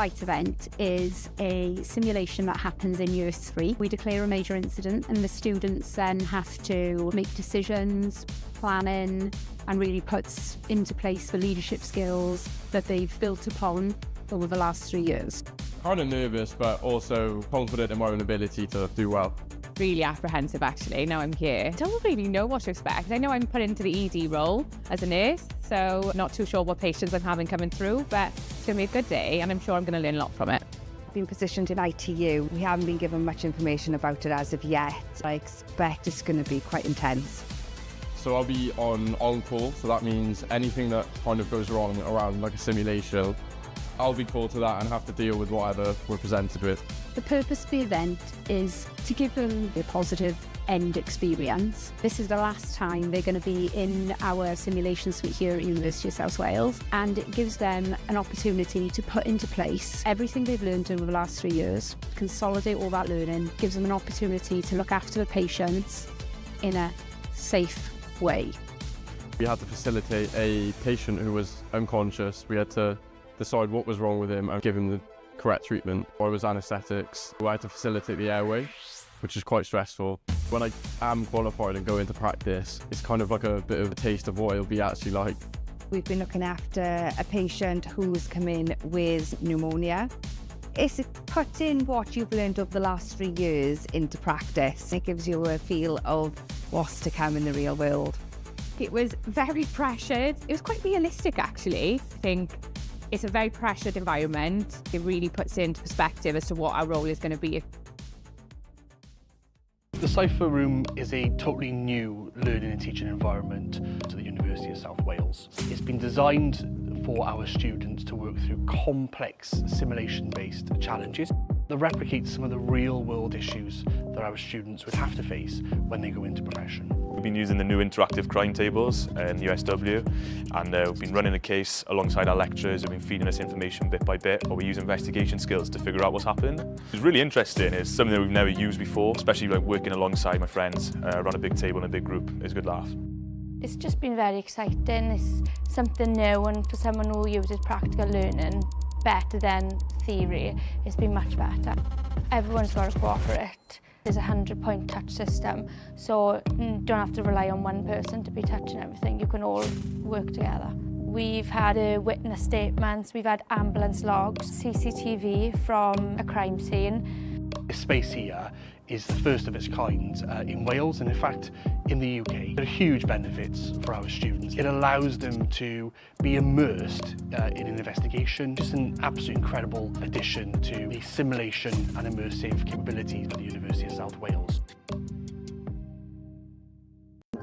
Light event is a simulation that happens in year 3. We declare a major incident and the students then have to make decisions, planning, and really puts into place the leadership skills that they've built upon over the last 3 years. Kind of nervous, but also confident in my own ability to do well. Really apprehensive actually, now I'm here. Don't really know what to expect. I know I'm put into the ED role as a nurse, so not too sure what patients I'm having coming through, but it's going to be a good day and I'm sure I'm going to learn a lot from it. Been positioned in ITU. We haven't been given much information about it as of yet. I expect it's going to be quite intense. So I'll be on call, so that means anything that kind of goes wrong around like a simulation, I'll be called to that and have to deal with whatever we're presented with. The purpose of the event is to give them a positive end experience. This is the last time they're going to be in our simulation suite here at University of South Wales, and it gives them an opportunity to put into place everything they've learned over the last 3 years, consolidate all that learning, gives them an opportunity to look after the patients in a safe way. We had to facilitate a patient who was unconscious. We had to decide what was wrong with him and give him the correct treatment. I was anaesthetics. I had to facilitate the airway, which is quite stressful. When I am qualified and go into practice, it's kind of like a bit of a taste of what it'll be actually like. We've been looking after a patient who's come in with pneumonia. It's putting what you've learned over the last 3 years into practice. It gives you a feel of what's to come in the real world. It was very pressured. It was quite realistic actually. I think it's a very pressured environment. It really puts into perspective as to what our role is going to be. The Cypher Room is a totally new learning and teaching environment to the University of South Wales. It's been designed for our students to work through complex simulation-based challenges that replicate some of the real-world issues that our students would have to face when they go into profession. We've been using the new interactive crime tables in USW, and we've been running the case alongside our lecturers who've been feeding us information bit by bit, while we use investigation skills to figure out what's happened. It's really interesting. It's something that we've never used before, especially like working alongside my friends around a big table in a big group. It's a good laugh. It's just been very exciting. It's something new, and for someone who uses practical learning better than theory, it's been much better. Everyone's got to cooperate. There's a 100-point touch system, so you don't have to rely on one person to be touching everything. You can all work together. We've had witness statements, we've had ambulance logs, CCTV from a crime scene. This space here is the first of its kind in Wales, and in fact in the UK. There are huge benefits for our students. It allows them to be immersed in an investigation. Just an absolutely incredible addition to the simulation and immersive capabilities of the University of South Wales.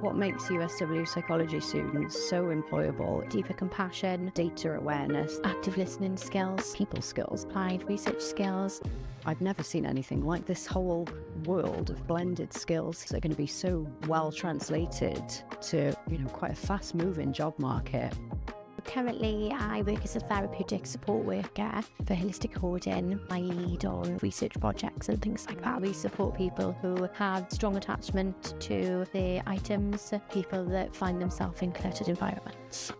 What makes USW psychology students so employable? Deeper compassion, data awareness, active listening skills, people skills, applied research skills. I've never seen anything like this. Whole world of blended skills that are going to be so well translated to, quite a fast-moving job market. Currently, I work as a therapeutic support worker for holistic hoarding. I lead on research projects and things like that. We support people who have strong attachment to their items, people that find themselves in cluttered environments.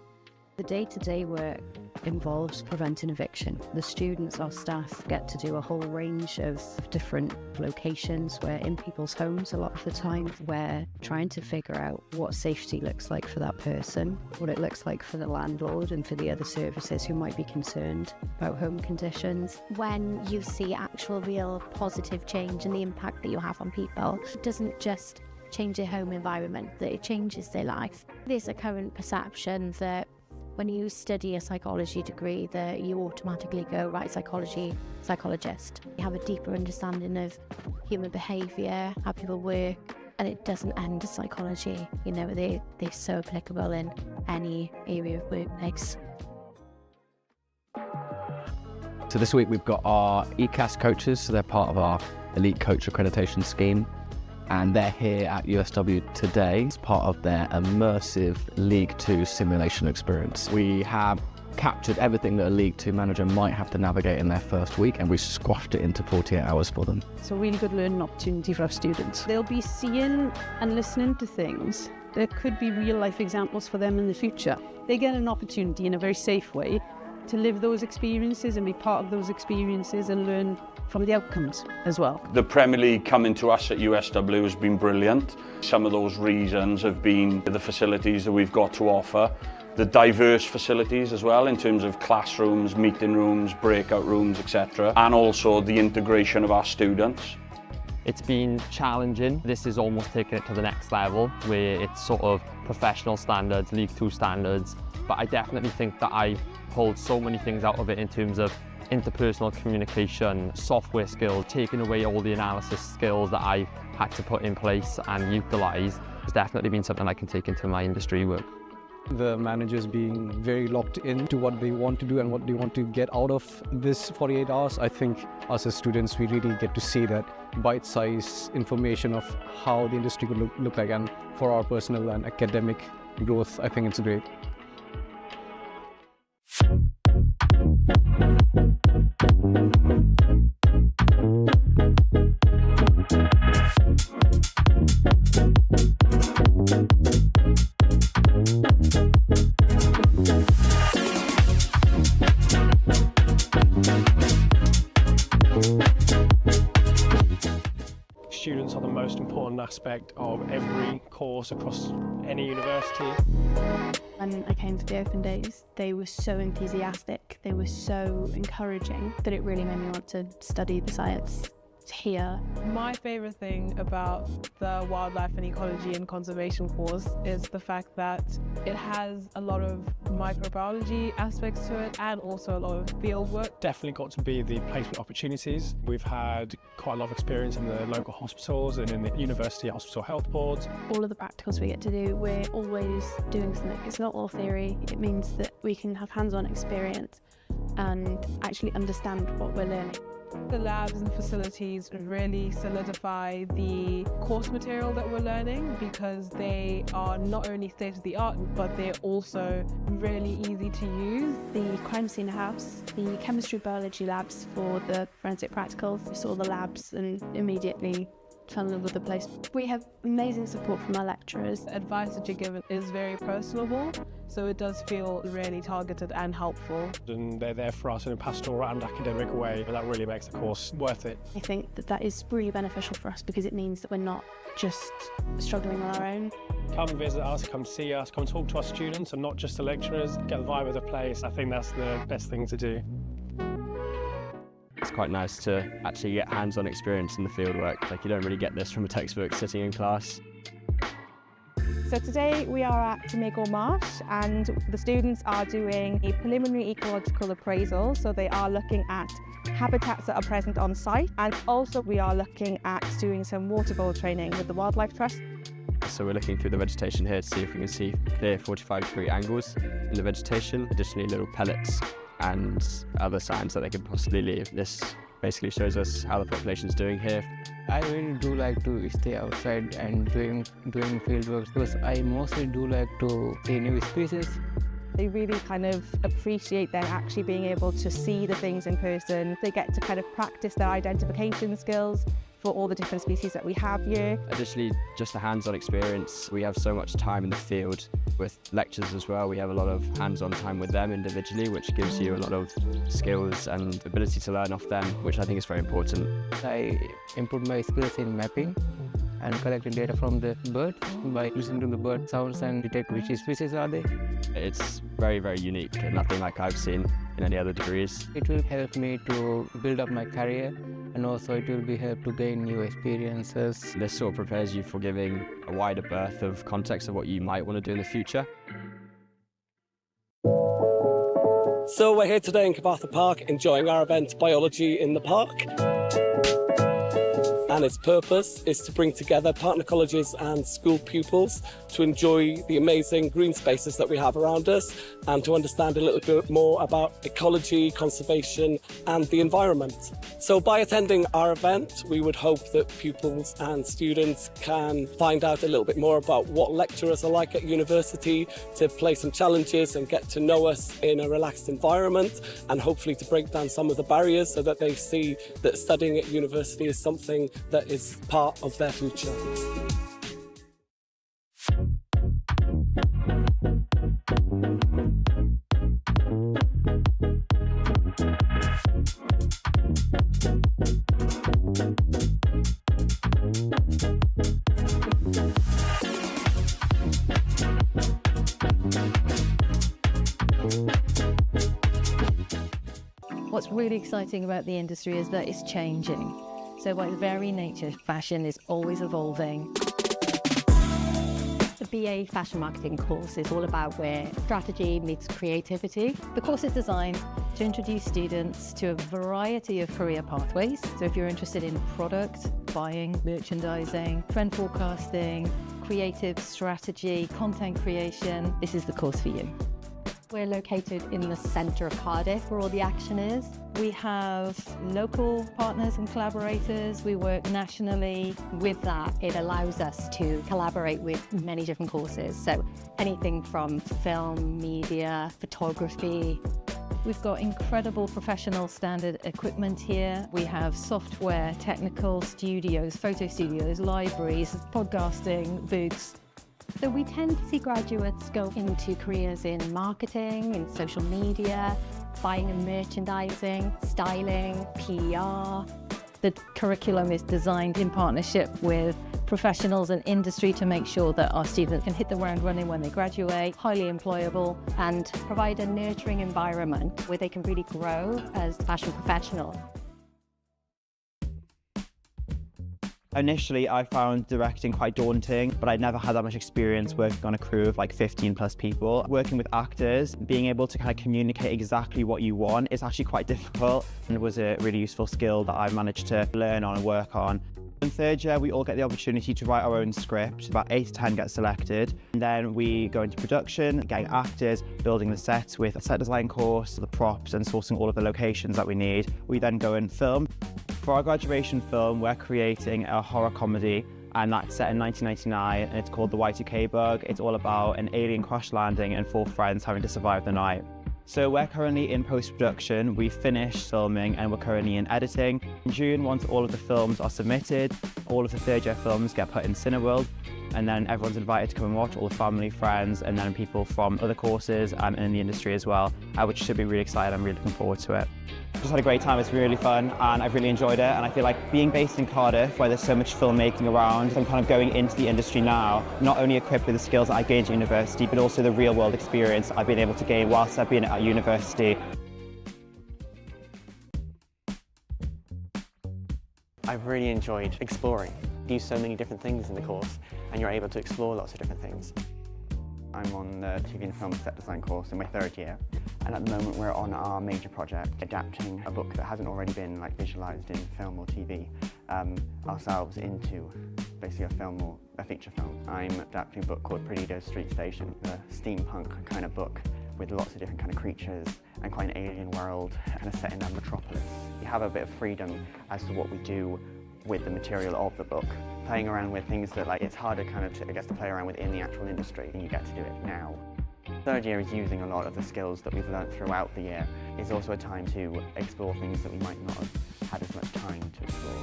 The day-to-day work involves preventing eviction. The students, our staff, get to do a whole range of different locations. We're in people's homes a lot of the time. We're trying to figure out what safety looks like for that person, what it looks like for the landlord and for the other services who might be concerned about home conditions. When you see actual real positive change and the impact that you have on people, it doesn't just change their home environment, that it changes their life. There's a current perception that when you study a psychology degree that you automatically go, right, psychologist. You have a deeper understanding of human behaviour, how people work, and it doesn't end as psychology. They're so applicable in any area of workplace. So this week we've got our ECAS coaches, so they're part of our Elite Coach Accreditation Scheme. And they're here at USW today as part of their immersive League 2 simulation experience. We have captured everything that a League 2 manager might have to navigate in their first week, and we squashed it into 48 hours for them. It's a really good learning opportunity for our students. They'll be seeing and listening to things that could be real life examples for them in the future. They get an opportunity in a very safe way to live those experiences and be part of those experiences and learn from the outcomes as well. The Premier League coming to us at USW has been brilliant. Some of those reasons have been the facilities that we've got to offer, the diverse facilities as well in terms of classrooms, meeting rooms, breakout rooms, etc. And also the integration of our students. It's been challenging. This is almost taking it to the next level where it's sort of professional standards, League 2 standards. But I definitely think that I pulled so many things out of it in terms of interpersonal communication, software skills, taking away all the analysis skills that I had to put in place and utilise. It's definitely been something I can take into my industry work. The managers being very locked into what they want to do and what they want to get out of this 48 hours. I think us as students, we really get to see that bite-sized information of how the industry could look like, and for our personal and academic growth, I think it's great. Students are the most important aspect of every course across any university. When I came to the open days, they were so enthusiastic, they were so encouraging that it really made me want to study the science here. My favourite thing about the wildlife and ecology and conservation course is the fact that it has a lot of microbiology aspects to it and also a lot of field work. Definitely got to be the placement opportunities. We've had quite a lot of experience in the local hospitals and in the university hospital health boards. All of the practicals we get to do, we're always doing something. It's not all theory. It means that we can have hands-on experience and actually understand what we're learning. The labs and facilities really solidify the course material that we're learning because they are not only state-of-the-art, but they're also really easy to use. The crime scene house, the chemistry biology labs for the forensic practicals. We saw the labs and immediately fell in love with the place. We have amazing support from our lecturers. The advice that you're given is very personable, so it does feel really targeted and helpful. And they're there for us in a pastoral and academic way, and that really makes the course worth it. I think that that is really beneficial for us because it means that we're not just struggling on our own. Come visit us, come see us, come talk to our students and not just the lecturers, get the vibe of the place. I think that's the best thing to do. It's quite nice to actually get hands-on experience in the fieldwork. Like, you don't really get this from a textbook sitting in class. So today we are at Cymru Marsh and the students are doing a preliminary ecological appraisal. So they are looking at habitats that are present on site, and also we are looking at doing some water bowl training with the Wildlife Trust. So we're looking through the vegetation here to see if we can see clear 45-degree angles in the vegetation, additionally little pellets and other signs that they could possibly leave. This basically shows us how the population's doing here. I really do like to stay outside and doing field work because I mostly do like to see new species. They really kind of appreciate them actually being able to see the things in person. They get to kind of practice their identification skills for all the different species that we have here. Additionally, just a hands-on experience. We have so much time in the field with lectures as well. We have a lot of hands-on time with them individually, which gives you a lot of skills and ability to learn off them, which I think is very important. I improved my skills in mapping and collecting data from the birds by listening to the bird sounds and detect which species are they. It's very, very unique and nothing like I've seen in any other degrees. It will help me to build up my career, and also it will be help to gain new experiences. This sort of prepares you for giving a wider berth of context of what you might want to do in the future. So we're here today in Cyfarthfa Park enjoying our event Biology in the Park. And its purpose is to bring together partner colleges and school pupils to enjoy the amazing green spaces that we have around us and to understand a little bit more about ecology, conservation and the environment. So by attending our event, we would hope that pupils and students can find out a little bit more about what lecturers are like at university, to play some challenges and get to know us in a relaxed environment, and hopefully to break down some of the barriers so that they see that studying at university is something that is part of their future. really exciting about the industry is that it's changing. So by its very nature, fashion is always evolving. The BA Fashion Marketing course is all about where strategy meets creativity. The course is designed to introduce students to a variety of career pathways. So if you're interested in product, buying, merchandising, trend forecasting, creative strategy, content creation, this is the course for you. We're located in the centre of Cardiff, where all the action is. We have local partners and collaborators. We work nationally. With that, it allows us to collaborate with many different courses. So anything from film, media, photography. We've got incredible professional standard equipment here. We have software, technical studios, photo studios, libraries, podcasting booths. So we tend to see graduates go into careers in marketing, in social media, buying and merchandising, styling, PR. The curriculum is designed in partnership with professionals and industry to make sure that our students can hit the ground running when they graduate, highly employable, and provide a nurturing environment where they can really grow as fashion professionals. Initially, I found directing quite daunting, but I'd never had that much experience working on a crew of like 15 plus people. Working with actors, being able to kind of communicate exactly what you want is actually quite difficult, and it was a really useful skill that I managed to learn on and work on. In third year, we all get the opportunity to write our own script. About 8 to 10 get selected. And then we go into production, getting actors, building the sets with a set design course, the props, and sourcing all of the locations that we need. We then go and film. For our graduation film, we're creating a horror comedy, and that's set in 1999, and it's called The Y2K Bug. It's all about an alien crash landing and 4 friends having to survive the night. So we're currently in post-production. We've finished filming and we're currently in editing. In June, once all of the films are submitted, all of the third year films get put in Cineworld, and then everyone's invited to come and watch, all the family, friends, and then people from other courses and in the industry as well, which should be really exciting. I'm really looking forward to it. Just had a great time. It's really fun and I've really enjoyed it, and I feel like being based in Cardiff, where there's so much filmmaking around, I'm kind of going into the industry now, not only equipped with the skills that I gained at university, but also the real world experience I've been able to gain whilst I've been at university. I've really enjoyed exploring. You do so many different things in the course and you're able to explore lots of different things. I'm on the TV and film set design course in my third year, and at the moment we're on our major project adapting a book that hasn't already been visualised in film or TV ourselves into basically a film or a feature film. I'm adapting a book called Perdido's Street Station, a steampunk kind of book with lots of different kind of creatures and quite an alien world kind of set in a metropolis. You have a bit of freedom as to what we do with the material of the book. Playing around with things that it's harder kind of to play around with in the actual industry, and you get to do it now. Third year is using a lot of the skills that we've learned throughout the year. It's also a time to explore things that we might not have had as much time to explore.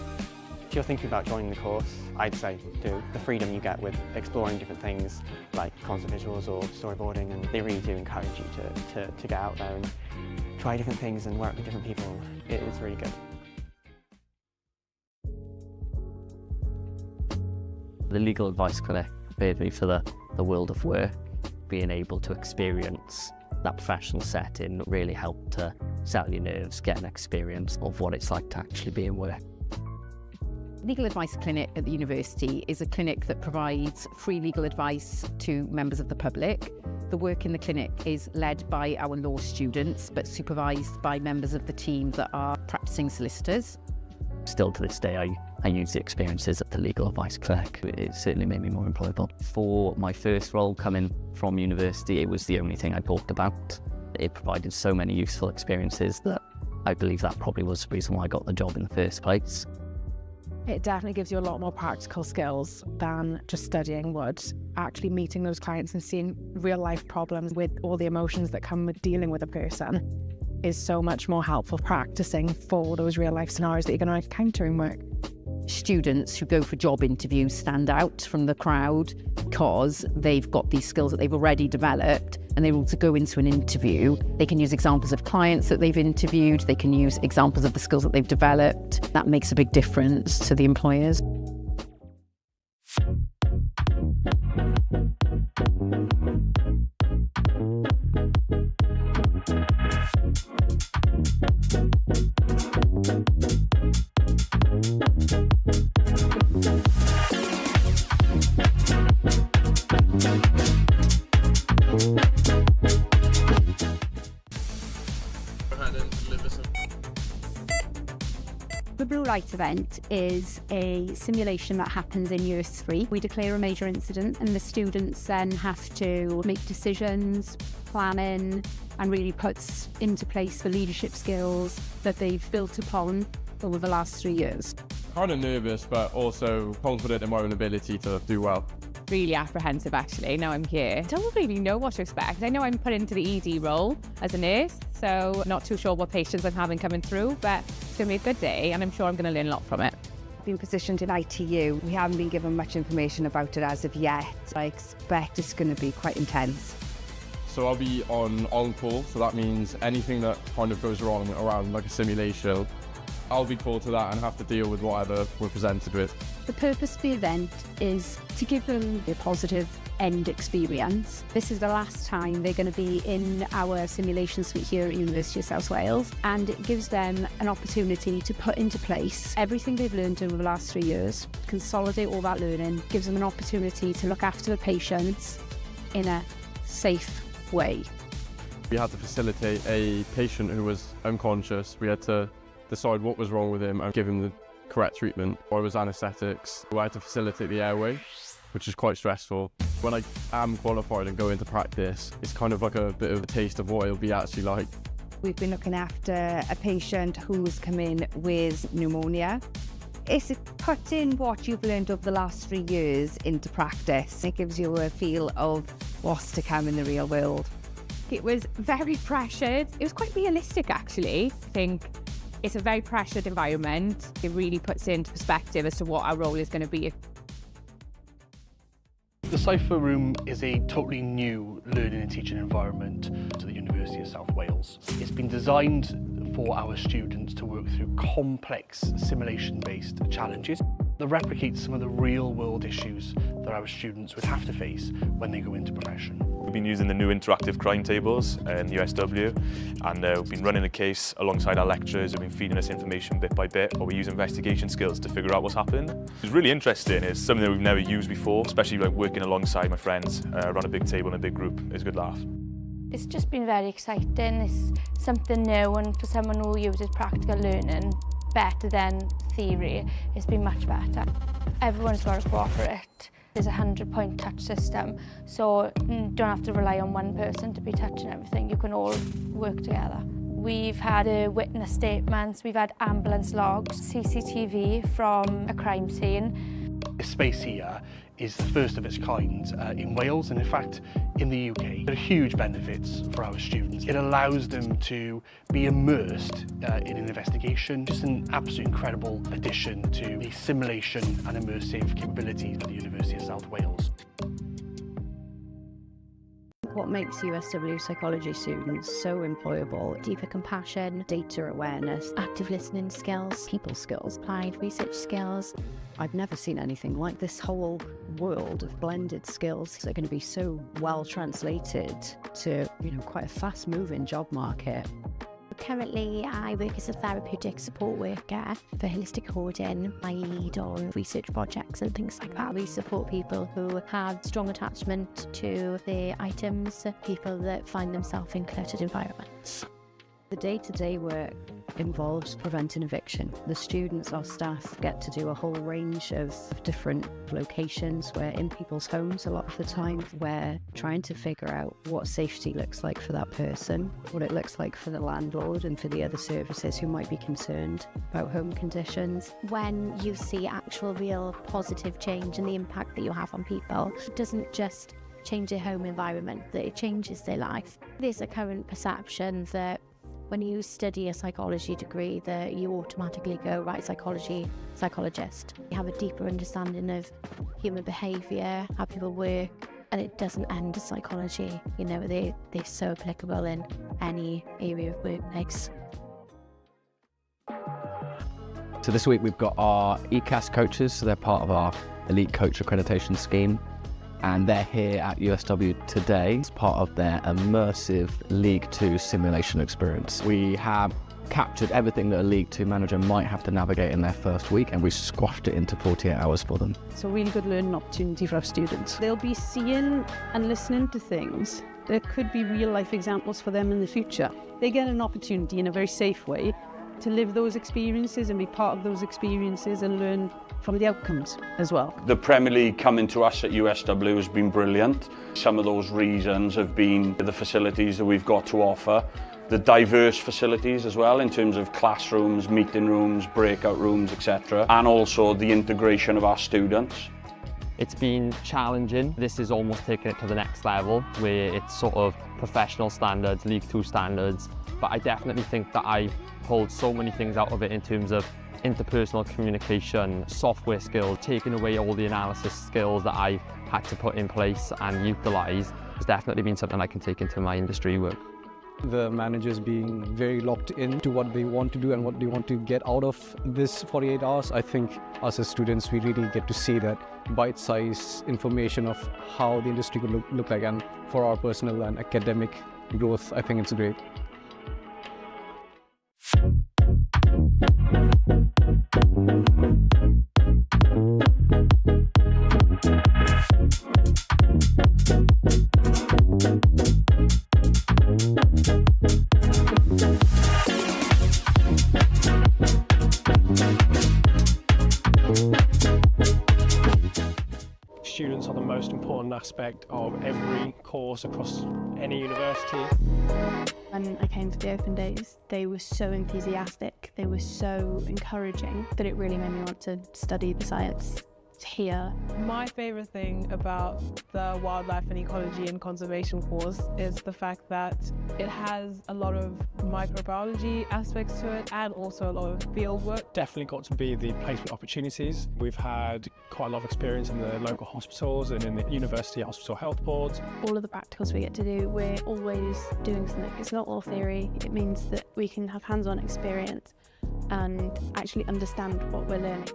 If you're thinking about joining the course, I'd say do. The freedom you get with exploring different things like concept visuals or storyboarding, and they really do encourage you to get out there and try different things and work with different people. It's really good. The legal advice clinic prepared me for the world of work. Being able to experience that professional setting really helped to settle your nerves, get an experience of what it's like to actually be in work. Legal Advice Clinic at the university is a clinic that provides free legal advice to members of the public. The work in the clinic is led by our law students, but supervised by members of the team that are practicing solicitors. Still to this day, I use the experiences at the Legal Advice Clinic. It certainly made me more employable. For my first role coming from university, it was the only thing I talked about. It provided so many useful experiences that I believe that probably was the reason why I got the job in the first place. It definitely gives you a lot more practical skills than just studying would. Actually meeting those clients and seeing real life problems with all the emotions that come with dealing with a person is so much more helpful practicing for those real life scenarios that you're going to encounter in work. Students who go for job interviews stand out from the crowd because they've got these skills that they've already developed, and they're able to go into an interview. They can use examples of clients that they've interviewed, they can use examples of the skills that they've developed. That makes a big difference to the employers. light event is a simulation that happens in year 3. We declare a major incident and the students then have to make decisions, planning, and really puts into place the leadership skills that they've built upon over the last 3 years. Kind of nervous, but also confident in my own ability to do well. Really apprehensive actually, now I'm here. I don't really know what to expect. I know I'm put into the ED role as a nurse, so not too sure what patients I'm having coming through, but it's going to be a good day and I'm sure I'm going to learn a lot from it. Been positioned in ITU. We haven't been given much information about it as of yet. I expect it's going to be quite intense. So I'll be on call, so that means anything that kind of goes wrong around like a simulation, I'll be called to that and have to deal with whatever we're presented with. The purpose of the event is to give them a positive end experience. This is the last time they're going to be in our simulation suite here at University of South Wales, and it gives them an opportunity to put into place everything they've learned over the last 3 years, consolidate all that learning, gives them an opportunity to look after the patients in a safe way. We had to facilitate a patient who was unconscious. We had to decide what was wrong with him and give him the correct treatment. I was anaesthetics. I had to facilitate the airway, which is quite stressful. When I am qualified and go into practice, it's kind of like a bit of a taste of what it'll be actually like. We've been looking after a patient who's come in with pneumonia. It's putting what you've learned over the last 3 years into practice. It gives you a feel of what's to come in the real world. It was very pressured. It was quite realistic actually. I think it's a very pressured environment. It really puts into perspective as to what our role is going to be. The Cypher Room is a totally new learning and teaching environment to the University of South Wales. It's been designed for our students to work through complex simulation-based challenges that replicate some of the real-world issues that our students would have to face when they go into profession. We've been using the new interactive crime tables in USW, and we've been running a case alongside our lecturers who've been feeding us information bit by bit, or we use investigation skills to figure out what's happened. It's really interesting. It's something that we've never used before, especially like working alongside my friends around a big table in a big group. It's a good laugh. It's just been very exciting. It's something new, and for someone who uses practical learning better than theory, it's been much better. Everyone's got to cooperate. There's a 100-point touch system, so you don't have to rely on one person to be touching everything. You can all work together. We've had witness statements, we've had ambulance logs, CCTV from a crime scene. This space here is the first of its kind in Wales, and in fact in the UK. There are huge benefits for our students. It allows them to be immersed in an investigation. Just an absolutely incredible addition to the simulation and immersive capabilities of the University of South Wales. What makes USW psychology students so employable? Deeper compassion, data awareness, active listening skills, people skills, applied research skills. I've never seen anything like this. Whole world of blended skills that are going to be so well translated to, quite a fast-moving job market. Currently, I work as a therapeutic support worker for holistic hoarding. I lead on research projects and things like that. We support people who have strong attachment to their items, people that find themselves in cluttered environments. The day-to-day work involves preventing eviction. The students, our staff, get to do a whole range of different locations. We're in people's homes a lot of the time. We're trying to figure out what safety looks like for that person, what it looks like for the landlord and for the other services who might be concerned about home conditions. When you see actual real positive change and the impact that you have on people, it doesn't just change their home environment, that it changes their life. There's a current perception that when you study a psychology degree that you automatically go, right, psychologist. You have a deeper understanding of human behaviour, how people work, and it doesn't end as psychology. They're so applicable in any area of workplace. So this week we've got our ECAS coaches, so they're part of our elite coach accreditation scheme. And they're here at USW today as part of their immersive League 2 simulation experience. We have captured everything that a League 2 manager might have to navigate in their first week, and we squashed it into 48 hours for them. It's a really good learning opportunity for our students. They'll be seeing and listening to things that could be real life examples for them in the future. They get an opportunity in a very safe way to live those experiences and be part of those experiences and learn from the outcomes as well. The Premier League coming to us at USW has been brilliant. Some of those reasons have been the facilities that we've got to offer, the diverse facilities as well in terms of classrooms, meeting rooms, breakout rooms, etc. And also the integration of our students. It's been challenging. This is almost taking it to the next level where it's sort of professional standards, League 2 standards. But I definitely think that I pulled so many things out of it in terms of interpersonal communication, software skills, taking away all the analysis skills that I had to put in place and utilise. Has definitely been something I can take into my industry work. The managers being very locked into what they want to do and what they want to get out of this 48 hours. I think us as students, we really get to see that bite-sized information of how the industry could look like, and for our personal and academic growth, I think it's great. Students are the most important aspect of every course across any university. When I came to the open days, they were so enthusiastic, they were so encouraging that it really made me want to study the science here. My favourite thing about the wildlife and ecology and conservation course is the fact that it has a lot of microbiology aspects to it and also a lot of field work. Definitely got to be the placement opportunities. We've had quite a lot of experience in the local hospitals and in the university hospital health boards. All of the practicals we get to do, we're always doing something. It's not all theory. It means that we can have hands-on experience and actually understand what we're learning.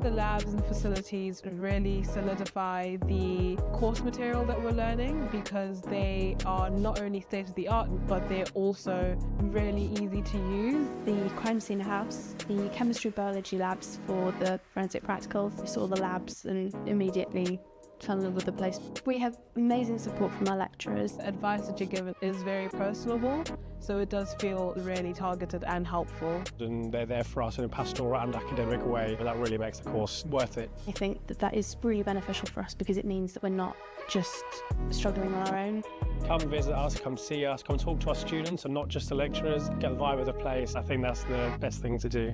The labs and facilities really solidify the course material that we're learning because they are not only state-of-the-art, but they're also really easy to use. The crime scene house, the chemistry biology labs for the forensic practicals. We saw the labs and immediately fell in love with the place. We have amazing support from our lecturers. The advice that you're given is very personable, so it does feel really targeted and helpful. And they're there for us in a pastoral and academic way, and that really makes the course worth it. I think that that is really beneficial for us because it means that we're not just struggling on our own. Come visit us, come see us, come talk to our students and not just the lecturers, get the vibe of the place. I think that's the best thing to do.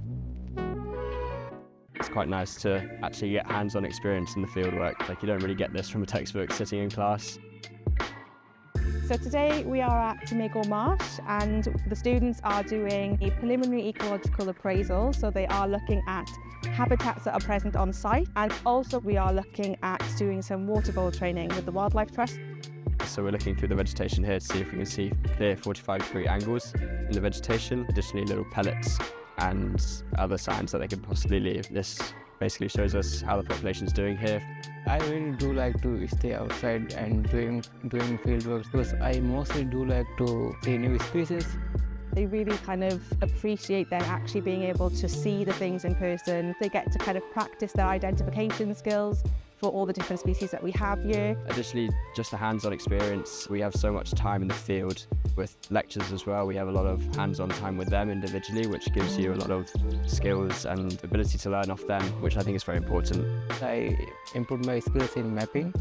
It's quite nice to actually get hands-on experience in the fieldwork. Like, you don't really get this from a textbook sitting in class. So today we are at Cymru Marsh and the students are doing a preliminary ecological appraisal. So they are looking at habitats that are present on site, and also we are looking at doing some water bowl training with the Wildlife Trust. So we're looking through the vegetation here to see if we can see clear 45-degree angles in the vegetation, additionally little pellets and other signs that they could possibly leave. This basically shows us how the population is doing here. I really do like to stay outside and doing field work because I mostly do like to see new species. They really kind of appreciate then actually being able to see the things in person. They get to kind of practice their identification skills for all the different species that we have here. Additionally, just a hands-on experience. We have so much time in the field with lectures as well. We have a lot of hands-on time with them individually, which gives you a lot of skills and ability to learn off them, which I think is very important. I improved my skills in mapping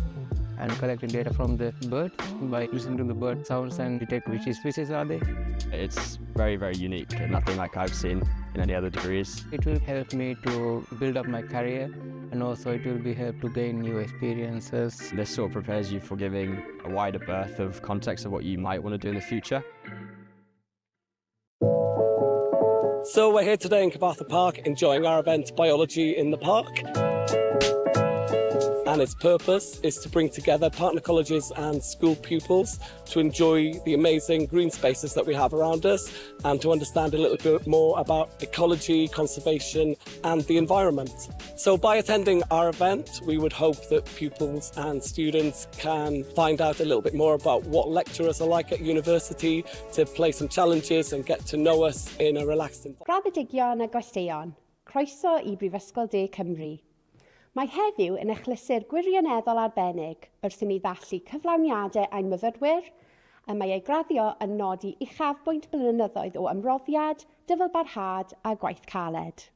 and collecting data from the birds by listening to the bird sounds and detect which species are they. It's very, very unique and nothing like I've seen in any other degrees. It will help me to build up my career, and also it will be help to gain new experiences. This sort of prepares you for giving a wider berth of context of what you might want to do in the future. So we're here today in Cyfarthfa Park enjoying our event Biology in the Park. And its purpose is to bring together partner colleges and school pupils to enjoy the amazing green spaces that we have around us and to understand a little bit more about ecology, conservation and the environment. So by attending our event, we would hope that pupils and students can find out a little bit more about what lecturers are like at university, to play some challenges and get to know us in a relaxed environment. Graddedigion a gwesteion, croeso I Brifysgol De Cymru. Mae heddiw yn achlysur gwirioneddol arbennig wrth i ni ddathlu cyflawniadau ein myfyrwyr a mae ei graddio yn nodi uchafbwynt blynyddoedd o ymroddiad, dyfalbarhad a gwaith caled.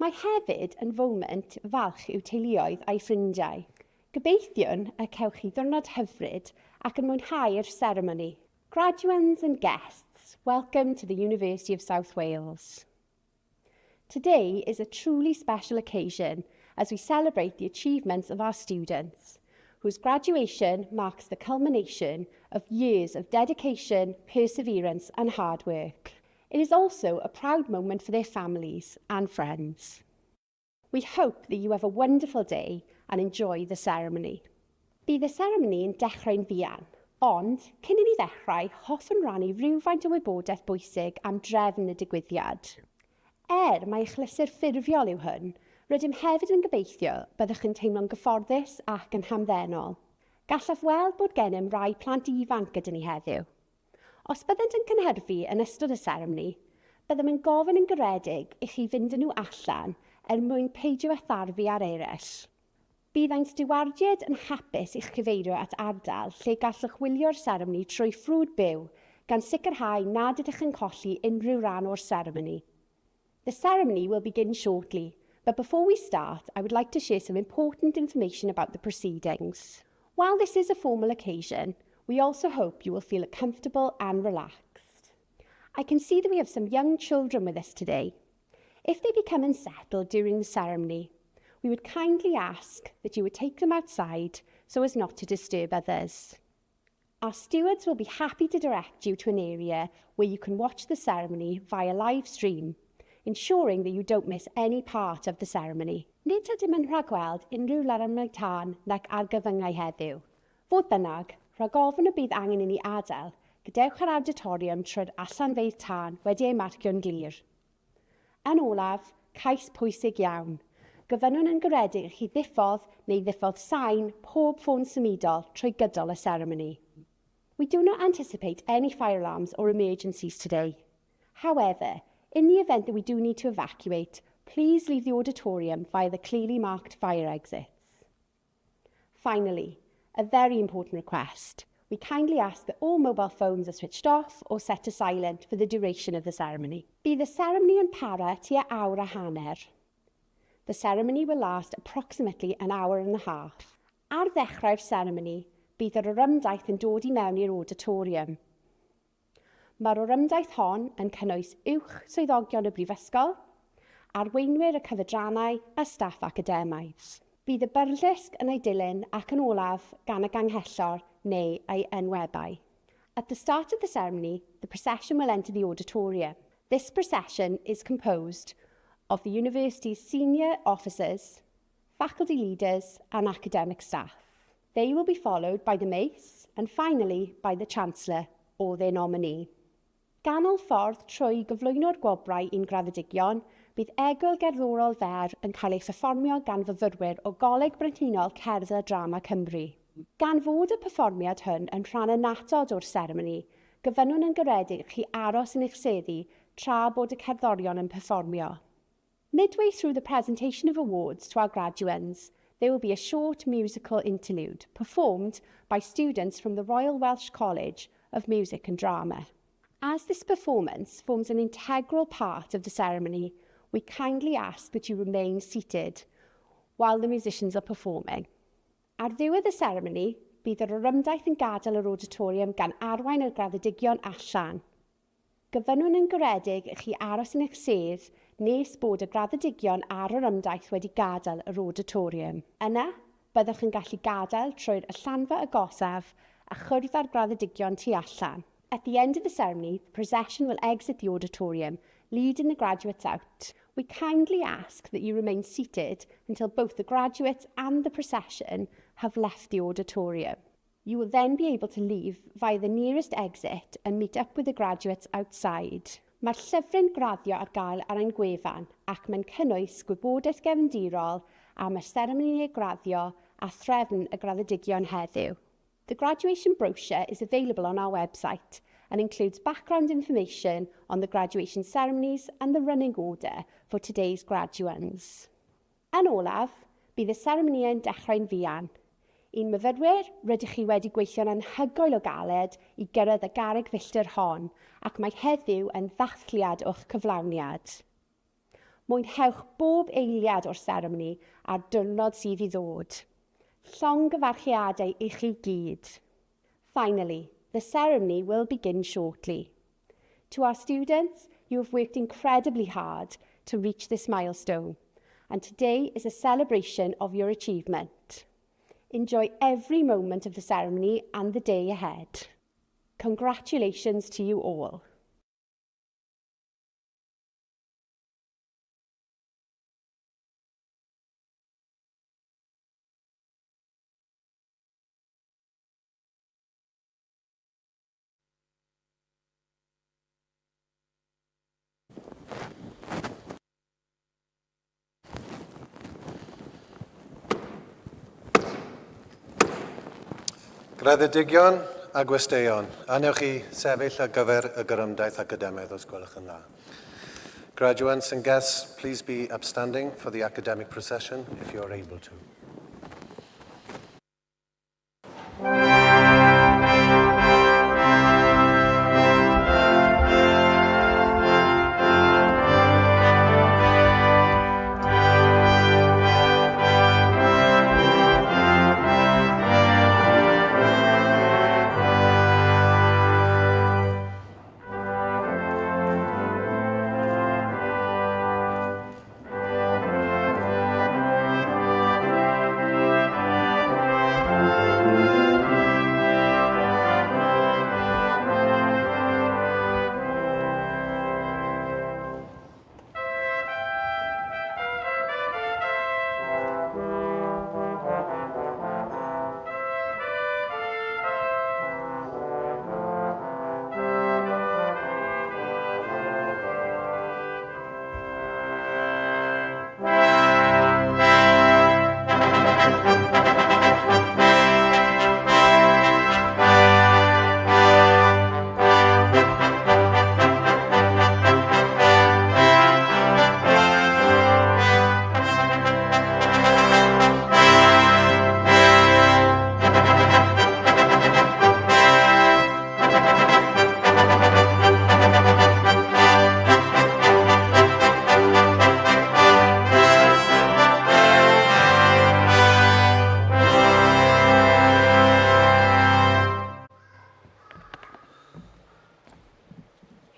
Mae hefyd yn foment falch i'w teuluoedd a'i ffrindiau. Gobeithiwn y cewch chi ddiwrnod hyfryd ac yn mwynhau'r seremoni. Graduates and guests, welcome to the University of South Wales. Today is a truly special occasion as we celebrate the achievements of our students, whose graduation marks the culmination of years of dedication, perseverance and hard work. It is also a proud moment for their families and friends. We hope that you have a wonderful day and enjoy the ceremony. Bydd y seremoni yn dechrau'n fuan, ond cyn i ni ddechrau, hoffwn rannu rhywfaint o wybodaeth bwysig am drefn y digwyddiad. Mae achlysur ffurfiol yw hwn, rydym hefyd yn gobeithio byddwch yn teimlo'n gyfforddus ac yn hamddenol. Gallaf weld bod gennym rai plant ifanc gyda ni heddiw. Os byddent yn cynhyrfu yn ystod y seremoni, byddem yn gofyn yn garedig i chi fynd â nhw allan mwyn peidio a tharfu ar eraill. Bydd ein stiwardiad yn hapus i'ch cyfeirio at ardal lle gallwch wylio'r seremoni trwy ffrwd byw gan sicrhau nad ydych yn colli unrhyw ran o'r seremoni. The ceremony will begin shortly, but before we start, I would like to share some important information about the proceedings. While this is a formal occasion, we also hope you will feel comfortable and relaxed. I can see that we have some young children with us today. If they become unsettled during the ceremony, we would kindly ask that you would take them outside so as not to disturb others. Our stewards will be happy to direct you to an area where you can watch the ceremony via live stream, ensuring that you don't miss any part of the ceremony. Nid ydym yn rhagweld unrhyw larymau tân nac argyfyngau heddiw. Fodd bynnag, rhag ofn y bydd angen i ni adael, gadewch yr auditorium trwy'r allanfeydd tân wedi ei marcio'n glir. Yn olaf, cais pwysig iawn. Gofynnwn yn garedig chi ddiffodd neu ddiffodd sain pob ffôn symudol trwy gydol y ceremony. We do not anticipate any fire alarms or emergencies today. However, in the event that we do need to evacuate, please leave the auditorium via the clearly marked fire exits. Finally, a very important request. We kindly ask that all mobile phones are switched off or set to silent for the duration of the ceremony. Bydd y ceremony yn para tua awr a hanner. The ceremony will last approximately an hour and a half. Ar ddechrau'r ceremony, bydd yr orymdaith yn dod I mewn i'r auditorium. Mae'r orymdaith hon yn cynnwys uwch swyddogion y brifysgol, arweinwyr y cyfedrannau a staff academaidd. Bydd y byrlysg yn ei dilyn ac yn olaf gan y ganghellor neu ei enwebau. At the start of the ceremony, the procession will enter the auditorium. This procession is composed of the university's senior officers, faculty leaders and academic staff. They will be followed by the mace and finally by the Chancellor or their nominee. Ganol ffordd trwy gyflwyno'r gwobrau i'n graddedigion, bydd egwyl gerddorol fer yn cael ei pherfformio gan fyfyrwyr o Goleg Brenhinol Cerdd a Drama Cymru. Gan fod y perfformiad hwn yn rhan annatod o'r seremoni, gofynnwn yn garedig chi aros yn eich seddi tra bod y cerddorion yn perfformio. Midway through the presentation of awards to our graduates, there will be a short musical interlude performed by students from the Royal Welsh College of Music and Drama. As this performance forms an integral part of the ceremony, we kindly ask that you remain seated while the musicians are performing. Ar ddiwedd y seremoni, bydd yr orymdaith yn gadael yr auditorium gan arwain y graddedigion allan. Gofynnwn yn garedig i chi aros yn eich sedd nes bod y graddedigion a'r orymdaith wedi gadael yr auditorium. Yna, byddwch yn gallu gadael trwy'r allanfa agosaf a chwrdd â'r graddedigion tu allan. At the end of the ceremony, the procession will exit the auditorium, leading the graduates out. We kindly ask that you remain seated until both the graduates and the procession have left the auditorium. You will then be able to leave via the nearest exit and meet up with the graduates outside. Mae'r llyfryn graddio ar gael ar ein gwefan ac mae'n cynnwys gwybodaeth gefndirol am y seremoni graddio a threfn y graddedigion heddiw. The graduation brochure is available on our website and includes background information on the graduation ceremonies and the running order for today's graduands. Yn olaf, bydd y seremoni yn dechrau'n fuan. Un myfyrwyr, rydych chi wedi gweithio'n anhygoel o galed i gyrraedd y garreg filltir hon, ac mae heddiw yn ddathliad o'ch cyflawniad. Mwynhewch bob eiliad o'r seremoni a'r diwrnod sydd i ddod. Llongyfarchiadau i chi gyd. Finally, the ceremony will begin shortly. To our students, you have worked incredibly hard to reach this milestone, and today is a celebration of your achievement. Enjoy every moment of the ceremony and the day ahead. Congratulations to you all. Graddedigion a gwesteion, anewch chi sefyll ar gyfer y gyrymdaeth academaidd os gwelwch yn dda. Graduates and guests, please be upstanding for the academic procession if you are able to.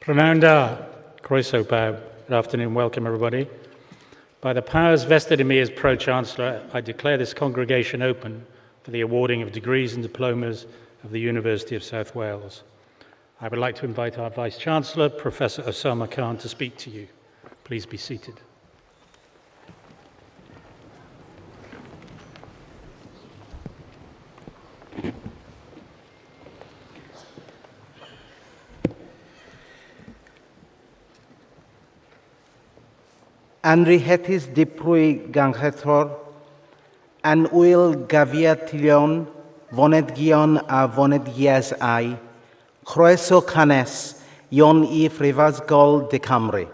Prynawn da, croeso pawb. Good afternoon, welcome everybody. By the powers vested in me as Pro-Chancellor, I declare this congregation open for the awarding of degrees and diplomas of the University of South Wales. I would like to invite our Vice-Chancellor, Professor Osama Khan, to speak to you. Please be seated. Anrihethys diprwy ganghethor, an wyl gafiatilion, fonedgion a fonedgiesau, croeso canes, yon I Frifasgol de Cymru.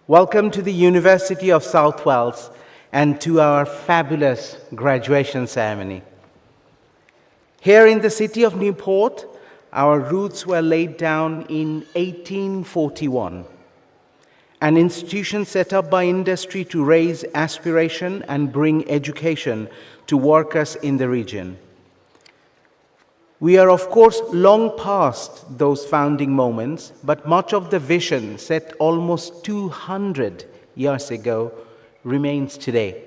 Welcome to the University of South Wales and to our fabulous graduation ceremony. Here in the city of Newport, our roots were laid down in 1841. An institution set up by industry to raise aspiration and bring education to workers in the region. We are, of course, long past those founding moments, but much of the vision set almost 200 years ago remains today.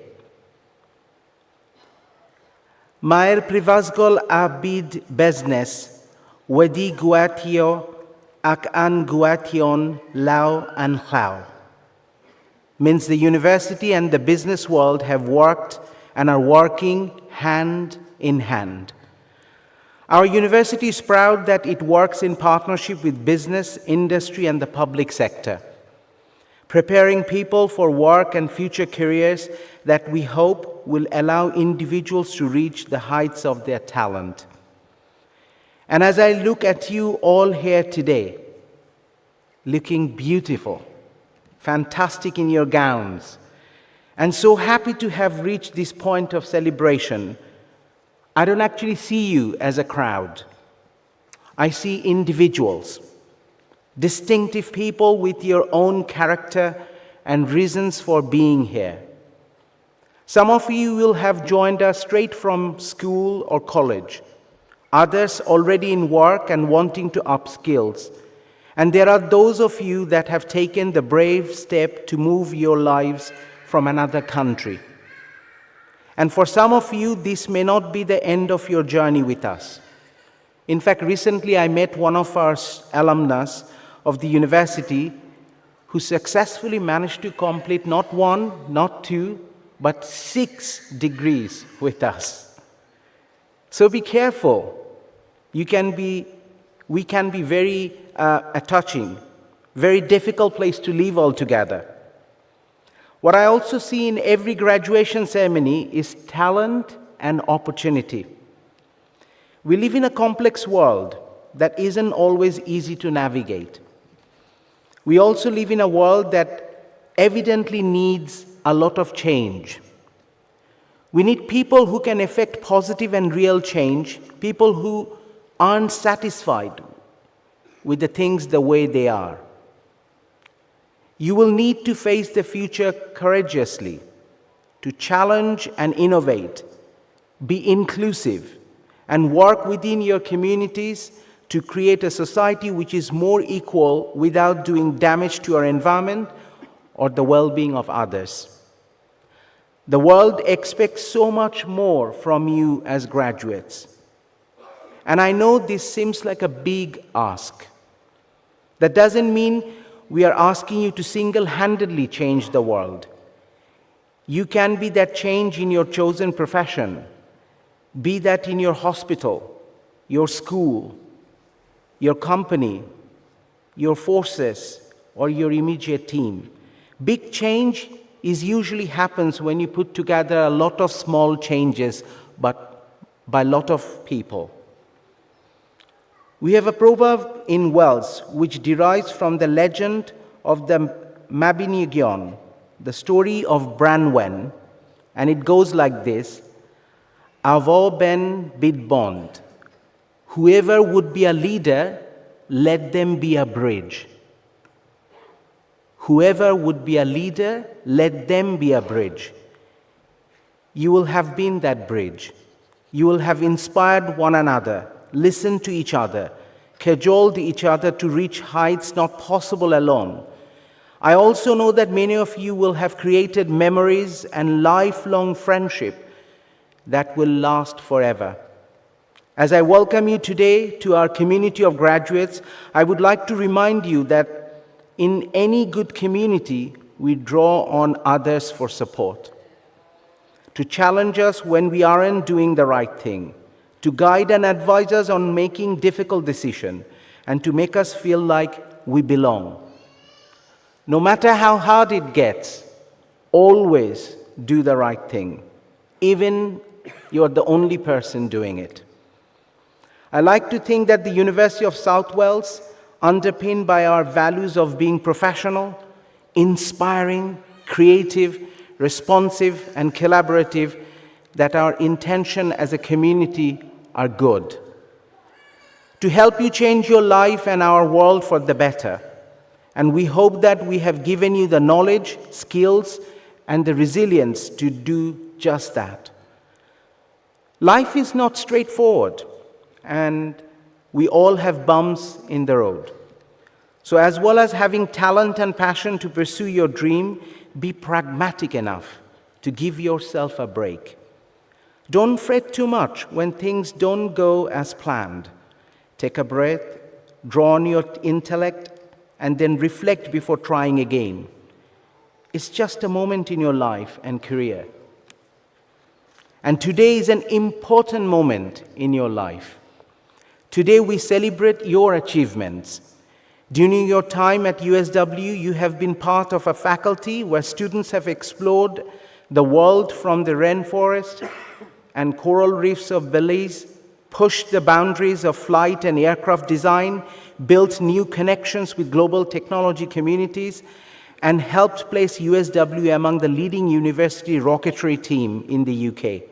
Mae'r Prifysgol a Byd Busnes wedi gweithio ac an gweithio'n law an llaw. Means the university and the business world have worked and are working hand in hand. Our university is proud that it works in partnership with business, industry, and the public sector, preparing people for work and future careers that we hope will allow individuals to reach the heights of their talent. And as I look at you all here today, looking beautiful, fantastic in your gowns, and so happy to have reached this point of celebration, I don't actually see you as a crowd. I see individuals, distinctive people with your own character and reasons for being here. Some of you will have joined us straight from school or college, others already in work and wanting to up skills. And there are those of you that have taken the brave step to move your lives from another country. And for some of you, this may not be the end of your journey with us. In fact, recently I met one of our alumnus of the university who successfully managed to complete not 1, not 2, but 6 degrees with us. So be careful. We can be very touching, very difficult place to live altogether. What I also see in every graduation ceremony is talent and opportunity. We live in a complex world that isn't always easy to navigate. We also live in a world that evidently needs a lot of change. We need people who can effect positive and real change, people who aren't satisfied with the things the way they are. You will need to face the future courageously, to challenge and innovate, be inclusive, and work within your communities to create a society which is more equal without doing damage to our environment or the well-being of others. The world expects so much more from you as graduates. And I know this seems like a big ask. That doesn't mean we are asking you to single-handedly change the world. You can be that change in your chosen profession. Be that in your hospital, your school, your company, your forces, or your immediate team. Big change usually happens when you put together a lot of small changes, but by a lot of people. We have a proverb in Welsh which derives from the legend of the Mabinogion, the story of Branwen, and it goes like this: Avo ben bid bond. Whoever would be a leader, let them be a bridge. Whoever would be a leader, let them be a bridge. You will have been that bridge. You will have inspired one another, listened to each other, cajoled each other to reach heights not possible alone. I also know that many of you will have created memories and lifelong friendship that will last forever. As I welcome you today to our community of graduates, I would like to remind you that in any good community, we draw on others for support, to challenge us when we aren't doing the right thing, to guide and advise us on making difficult decisions, and to make us feel like we belong. No matter how hard it gets, always do the right thing, even you're the only person doing it. I like to think that the University of South Wales, underpinned by our values of being professional, inspiring, creative, responsive, and collaborative, that our intention as a community are good. To help you change your life and our world for the better. And we hope that we have given you the knowledge, skills, and the resilience to do just that. Life is not straightforward, and we all have bumps in the road. So as well as having talent and passion to pursue your dream, be pragmatic enough to give yourself a break. Don't fret too much when things don't go as planned. Take a breath, draw on your intellect, and then reflect before trying again. It's just a moment in your life and career. And today is an important moment in your life. Today we celebrate your achievements. During your time at USW, you have been part of a faculty where students have explored the world from the rainforest and coral reefs of Belize, pushed the boundaries of flight and aircraft design, built new connections with global technology communities, and helped place USW among the leading university rocketry team in the UK.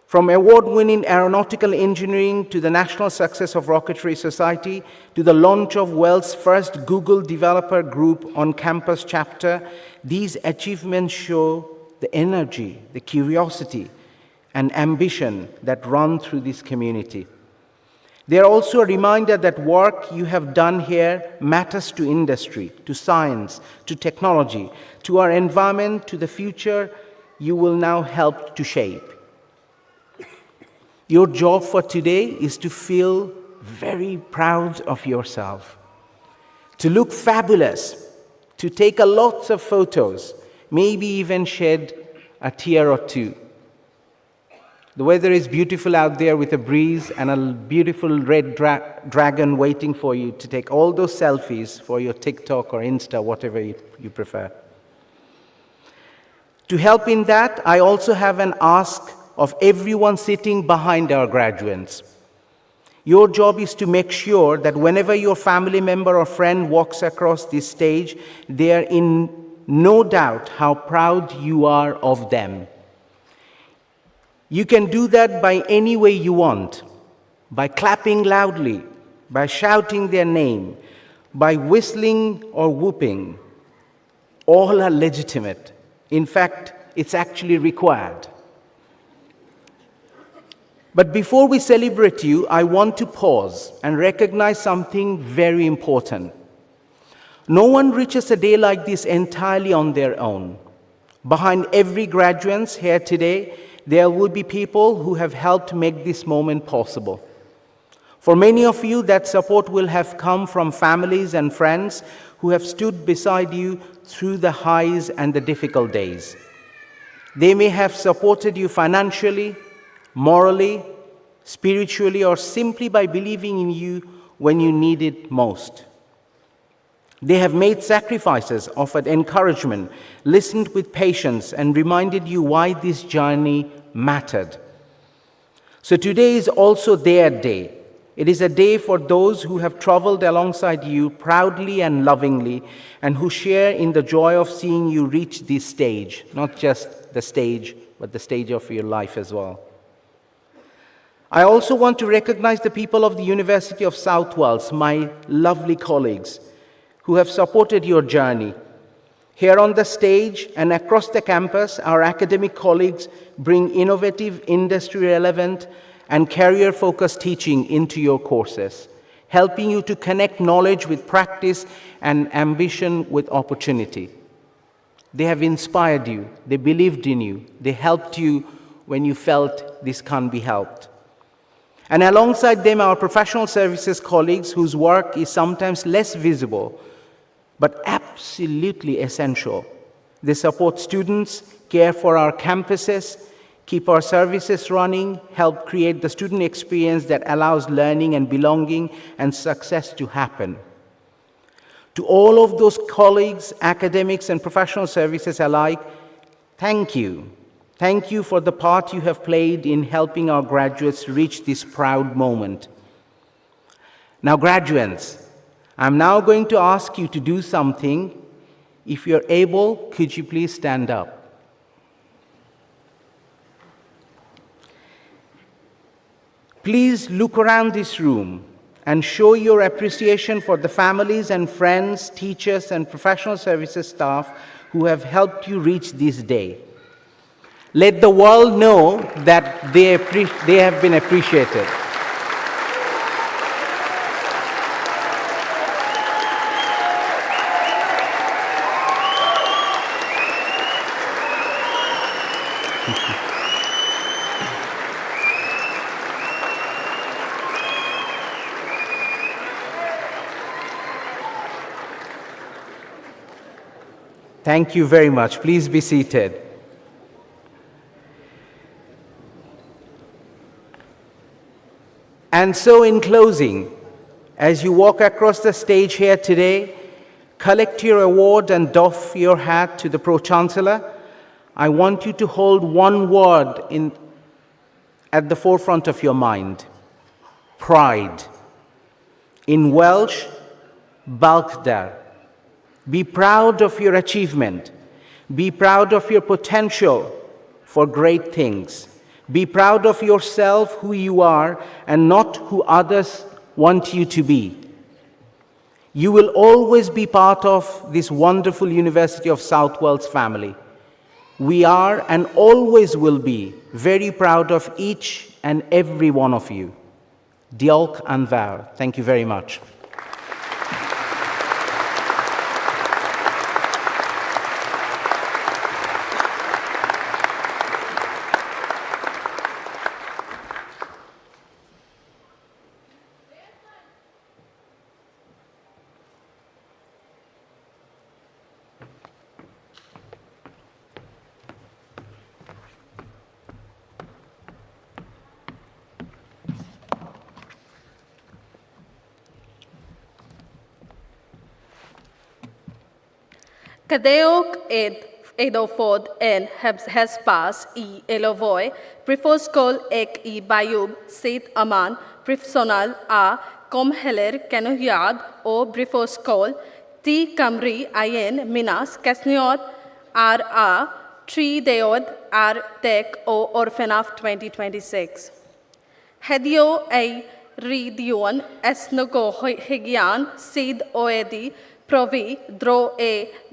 From award-winning aeronautical engineering to the national success of Rocketry Society to the launch of Wales' first Google Developer Group on-campus chapter, these achievements show the energy, the curiosity, and ambition that run through this community. They are also a reminder that work you have done here matters to industry, to science, to technology, to our environment, to the future you will now help to shape. Your job for today is to feel very proud of yourself, to look fabulous, to take a lot of photos, maybe even shed a tear or two. The weather is beautiful out there with a breeze and a beautiful red dragon waiting for you to take all those selfies for your TikTok or Insta, whatever you prefer. To help in that, I also have an ask of everyone sitting behind our graduates. Your job is to make sure that whenever your family member or friend walks across this stage, they are in no doubt how proud you are of them. You can do that by any way you want, by clapping loudly, by shouting their name, by whistling or whooping. All are legitimate. In fact, it's actually required. But before we celebrate you, I want to pause and recognize something very important. No one reaches a day like this entirely on their own. Behind every graduate here today, there will be people who have helped make this moment possible. For many of you, that support will have come from families and friends who have stood beside you through the highs and the difficult days. They may have supported you financially, morally, spiritually, or simply by believing in you when you need it most. They have made sacrifices, offered encouragement, listened with patience, and reminded you why this journey mattered. So today is also their day. It is a day for those who have traveled alongside you proudly and lovingly, and who share in the joy of seeing you reach this stage, not just the stage, but the stage of your life as well. I also want to recognize the people of the University of South Wales, my lovely colleagues, who have supported your journey. Here on the stage and across the campus, our academic colleagues bring innovative, industry-relevant, and career-focused teaching into your courses, helping you to connect knowledge with practice and ambition with opportunity. They have inspired you, they believed in you, they helped you when you felt this can't be helped. And alongside them, our professional services colleagues whose work is sometimes less visible, but absolutely essential. They support students, care for our campuses, keep our services running, help create the student experience that allows learning and belonging and success to happen. To all of those colleagues, academics, and professional services alike, thank you. Thank you for the part you have played in helping our graduates reach this proud moment. Now, graduates, I'm now going to ask you to do something. If you're able, could you please stand up? Please look around this room and show your appreciation for the families and friends, teachers, and professional services staff who have helped you reach this day. Let the world know that they have been appreciated. Thank you very much. Please be seated. And so in closing, as you walk across the stage here today, collect your award and doff your hat to the Pro-Chancellor, I want you to hold one word at the forefront of your mind: pride. In Welsh, balchdar. Be proud of your achievement. Be proud of your potential for great things. Be proud of yourself, who you are, and not who others want you to be. You will always be part of this wonderful University of South Wales family. We are and always will be very proud of each and every one of you. Diolch yn fawr. Thank you very much. Cadeog iddo fod yn hesbas I elofoi, brifosgol ec I baiwb sydd yma'n brifsonol a gomhelir genhwiad o brifosgol di Cymru ein minas Nghasnewydd ar a 30 ar 10 o Orffennaf 2026. Heddiw ei ryddion esnogohigian sydd wedi profi dro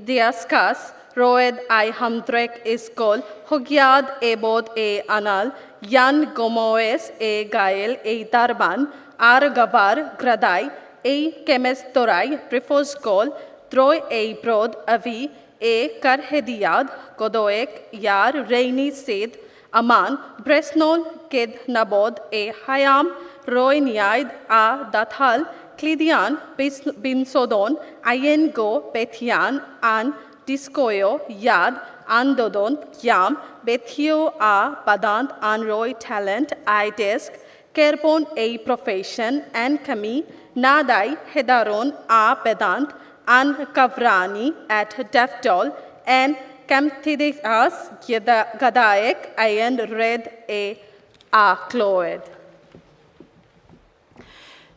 diasgas roedd ei hamdrec ysgol hogiad bod anal yan gomoes gael ei darban ar gyfer gradau ei gemestorau brifosgol drwy ei brod a fi garhediad godoeg iar reini sydd yma'n bresnol gydnabod hayam roeniaid a dathal Clidian binsodon ayen go betian an discoyo yad andodon yam betio a badant an roy talent I desk kerbon a profession and kami nadai hedaron a bedant an kavrani at deftol and kamtidias gadaek ayen red a cloed.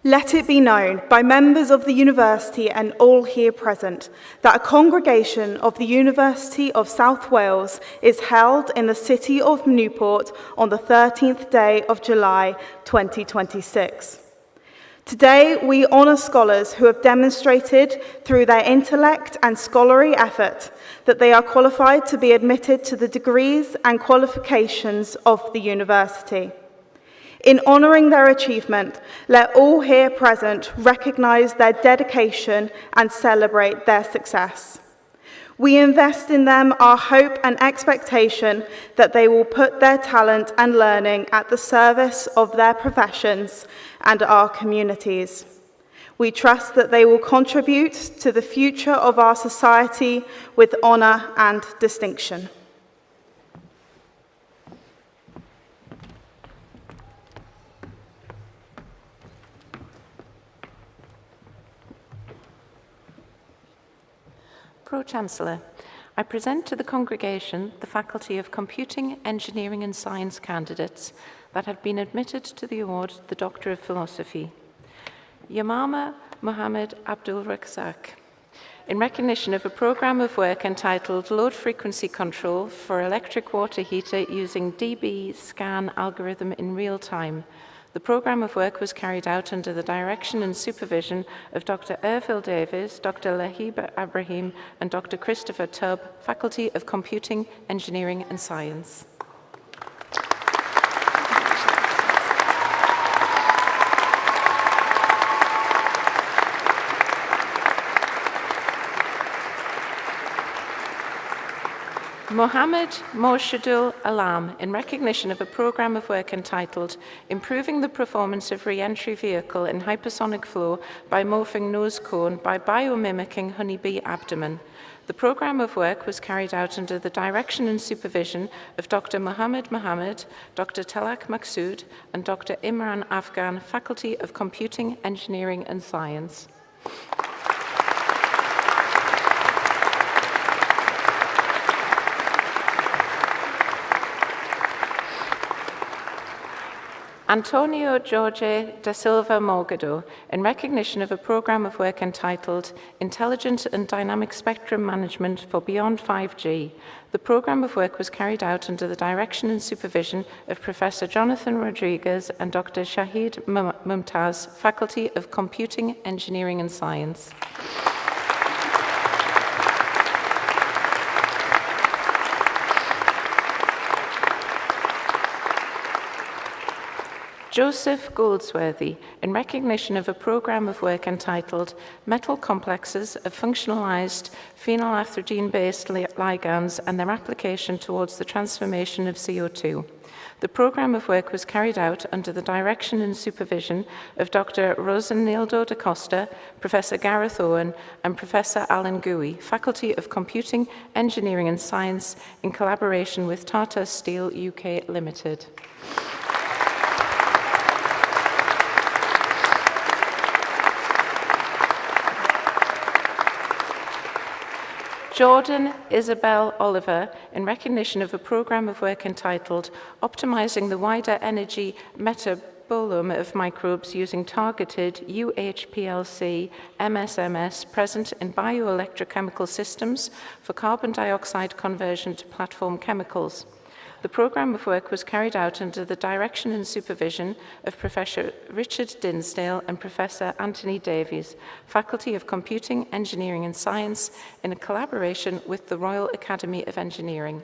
Let it be known by members of the University and all here present that a congregation of the University of South Wales is held in the city of Newport on the 13th day of July 2026. Today, we honour scholars who have demonstrated through their intellect and scholarly effort that they are qualified to be admitted to the degrees and qualifications of the university. In honouring their achievement, let all here present recognise their dedication and celebrate their success. We invest in them our hope and expectation that they will put their talent and learning at the service of their professions and our communities. We trust that they will contribute to the future of our society with honour and distinction. Pro-Chancellor, I present to the congregation the Faculty of Computing, Engineering and Science candidates that have been admitted to the award the Doctor of Philosophy. Yamama Mohammed Abdul Razzaq, in recognition of a programme of work entitled Load Frequency Control for Electric Water Heater using DB scan algorithm in real time. The programme of work was carried out under the direction and supervision of Dr. Erfil Davies, Dr. Lahib Abrahim and Dr. Christopher Tubb, Faculty of Computing, Engineering and Science. Mohammed Morshidul Alam, in recognition of a programme of work entitled Improving the Performance of Re-Entry Vehicle in Hypersonic Flow by Morphing Nose Cone by Biomimicking Honeybee Abdomen. The programme of work was carried out under the direction and supervision of Dr. Mohammed Mohammed, Dr. Talak Maksud and Dr. Imran Afghan, Faculty of Computing, Engineering and Science. Antonio Jorge da Silva Morgado, in recognition of a programme of work entitled Intelligent and Dynamic Spectrum Management for Beyond 5G. The programme of work was carried out under the direction and supervision of Professor Jonathan Rodriguez and Dr. Shahid Mumtaz, Faculty of Computing, Engineering and Science. Joseph Goldsworthy, in recognition of a programme of work entitled Metal Complexes of Functionalised Phenylethrogene-based ligands and Their Application Towards the Transformation of CO2. The programme of work was carried out under the direction and supervision of Dr. Rosanildo da Costa, Professor Gareth Owen, and Professor Alan Gooey, Faculty of Computing, Engineering and Science, in collaboration with Tata Steel UK Limited. Jordan Isabel Oliver, in recognition of a programme of work entitled Optimising the Wider Energy Metabolome of Microbes Using Targeted UHPLC MSMS Present in Bioelectrochemical Systems for Carbon Dioxide Conversion to Platform Chemicals. The programme of work was carried out under the direction and supervision of Professor Richard Dinsdale and Professor Anthony Davies, Faculty of Computing, Engineering and Science, in a collaboration with the Royal Academy of Engineering.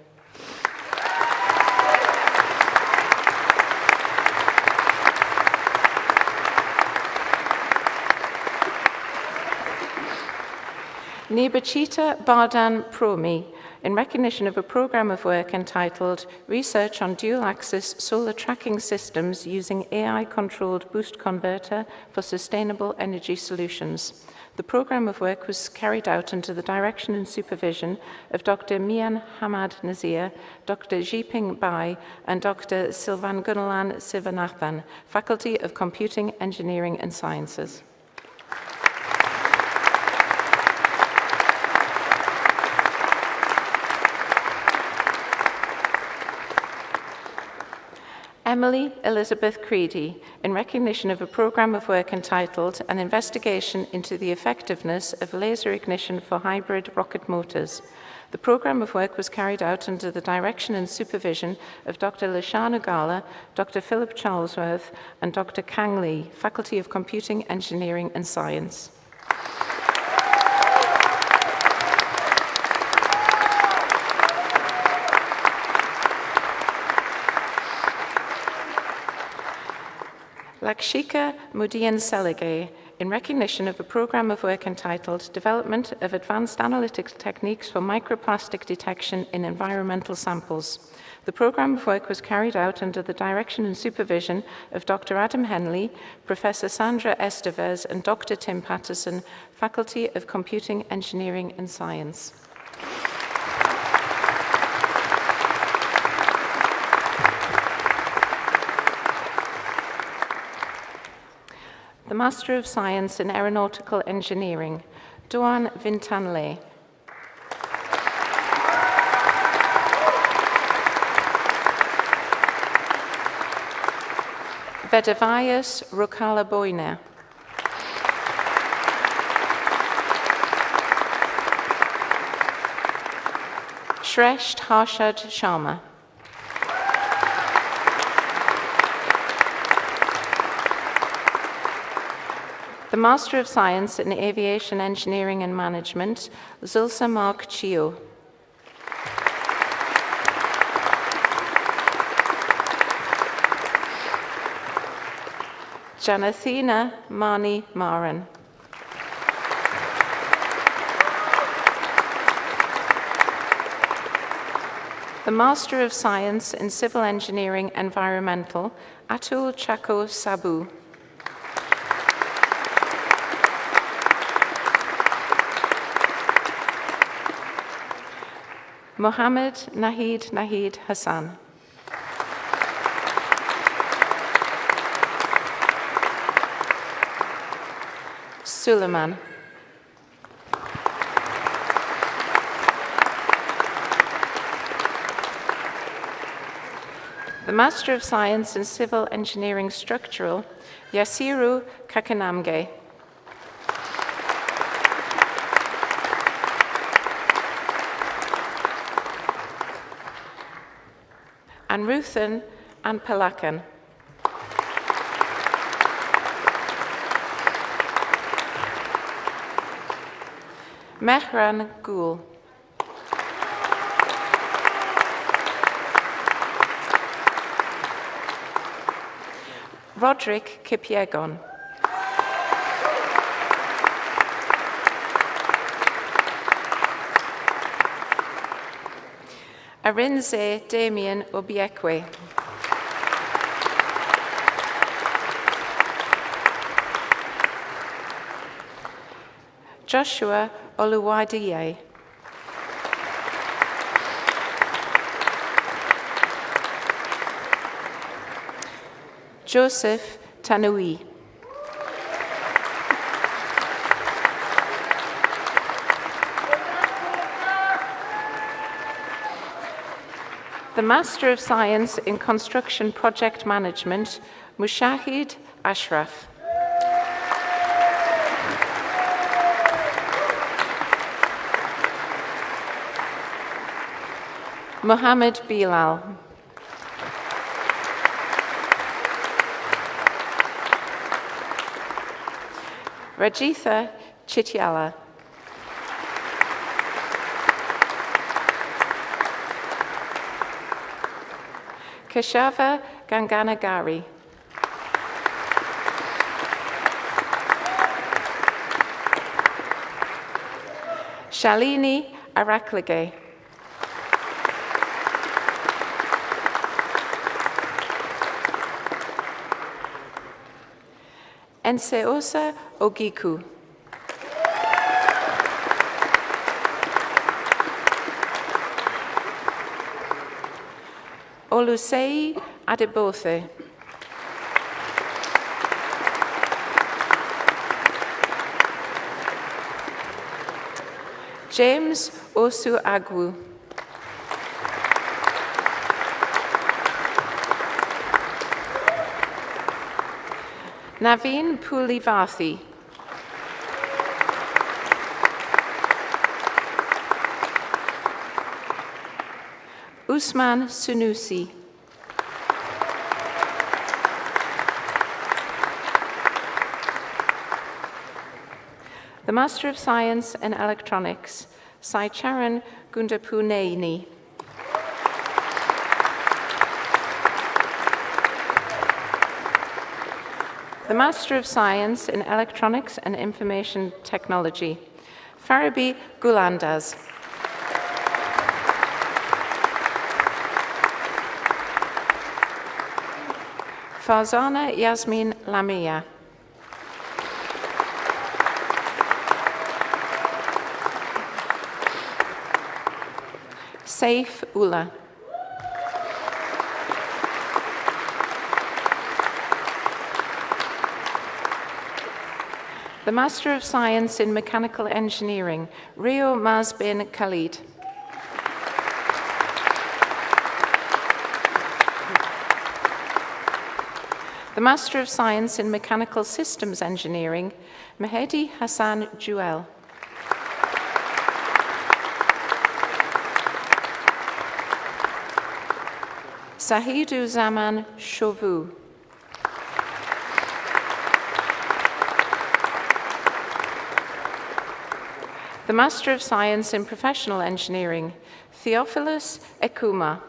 Nibachita Bardan Promi, in recognition of a programme of work entitled Research on Dual-Axis Solar Tracking Systems Using AI-Controlled Boost Converter for Sustainable Energy Solutions. The programme of work was carried out under the direction and supervision of Dr. Mian Hamad Nazir, Dr. Jiping Bai, and Dr. Silvan Gunalan Sivanathan, Faculty of Computing, Engineering and Sciences. Emily Elizabeth Creedy, in recognition of a programme of work entitled An Investigation into the Effectiveness of Laser Ignition for Hybrid Rocket Motors. The programme of work was carried out under the direction and supervision of Dr. Lashana Gala, Dr. Philip Charlesworth, and Dr. Kang Lee, Faculty of Computing, Engineering and Science. Lakshika Mudian Seligay, in recognition of a programme of work entitled Development of Advanced Analytics Techniques for Microplastic Detection in Environmental Samples. The programme of work was carried out under the direction and supervision of Dr. Adam Henley, Professor Sandra Estevez, and Dr. Tim Patterson, Faculty of Computing, Engineering and Science. The Master of Science in Aeronautical Engineering, Duan Vintanle. Vedavias Rukalaboina. Shresht Harshad Sharma. The Master of Science in Aviation Engineering and Management, Zulsa Mark Chio. Janathina Mani Maran. The Master of Science in Civil Engineering Environmental, Atul Chako Sabu. Mohammed Nahid Hassan. Suleiman. The Master of Science in Civil Engineering Structural, Yasiru Kakanamge. And Ruthan and Palakan. Mehran Gul. Roderick Kipiegon. Arinze Damien Obiekwe. Joshua Oluwadiye. Joseph Tanui. The Master of Science in Construction Project Management, Mushahid Ashraf. Mohammed Bilal. Rajitha Chitiala. Keshava Ganganagari. Shalini Araklige. Enseosa Ogiku. Olusei Adebothe. James Osu Agwu. Naveen Pulivathi. Usman Sunusi. The Master of Science in Electronics, Saicharan Gundapuneini. The Master of Science in Electronics and Information Technology, Farabi Gulandaz. Farzana Yasmin Lamia. Saif Ula. The Master of Science in Mechanical Engineering, Rio Mazbin Khalid. The Master of Science in Mechanical Systems Engineering, Mehedi Hassan Juel. Sahidu Zaman Shovu. The Master of Science in Professional Engineering, Theophilus Ekuma.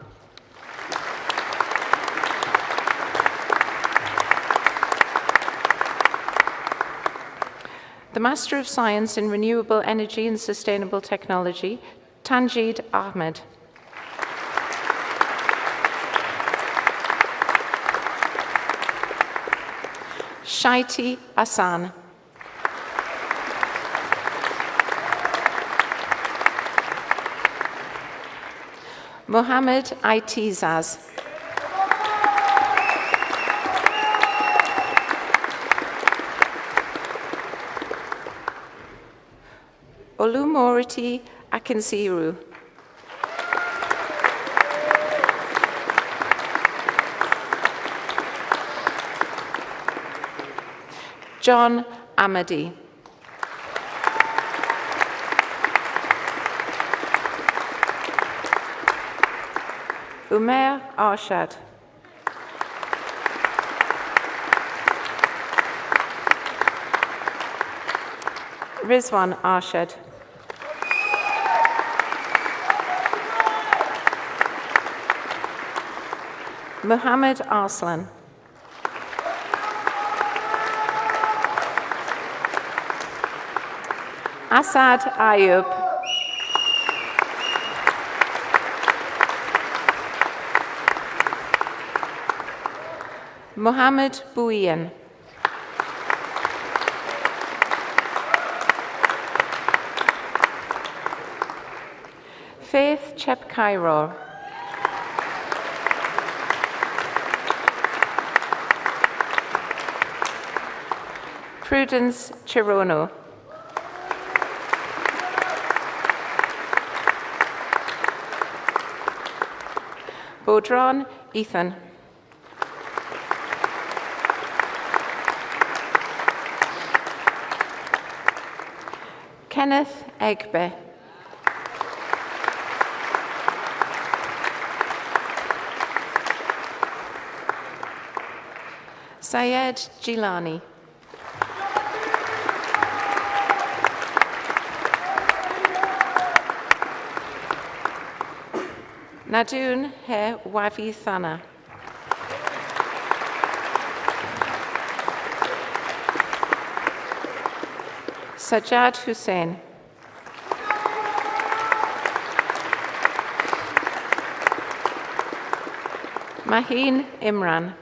The Master of Science in Renewable Energy and Sustainable Technology, Tanjid Ahmed. Shaiti Asan. Mohammed Aitizaz. Olumoriti Akinsiru. John Amady. Umair Arshad. Rizwan Arshad. Muhammad Arslan. Asad Ayub. Mohammed Bouian. Faith Chepkairor. Prudence Chirono. Bodron Ethan. Kenneth Egbe. Syed Gilani. Nadoon He Wafi Thana. Sajjad Hussain. Maheen Imran.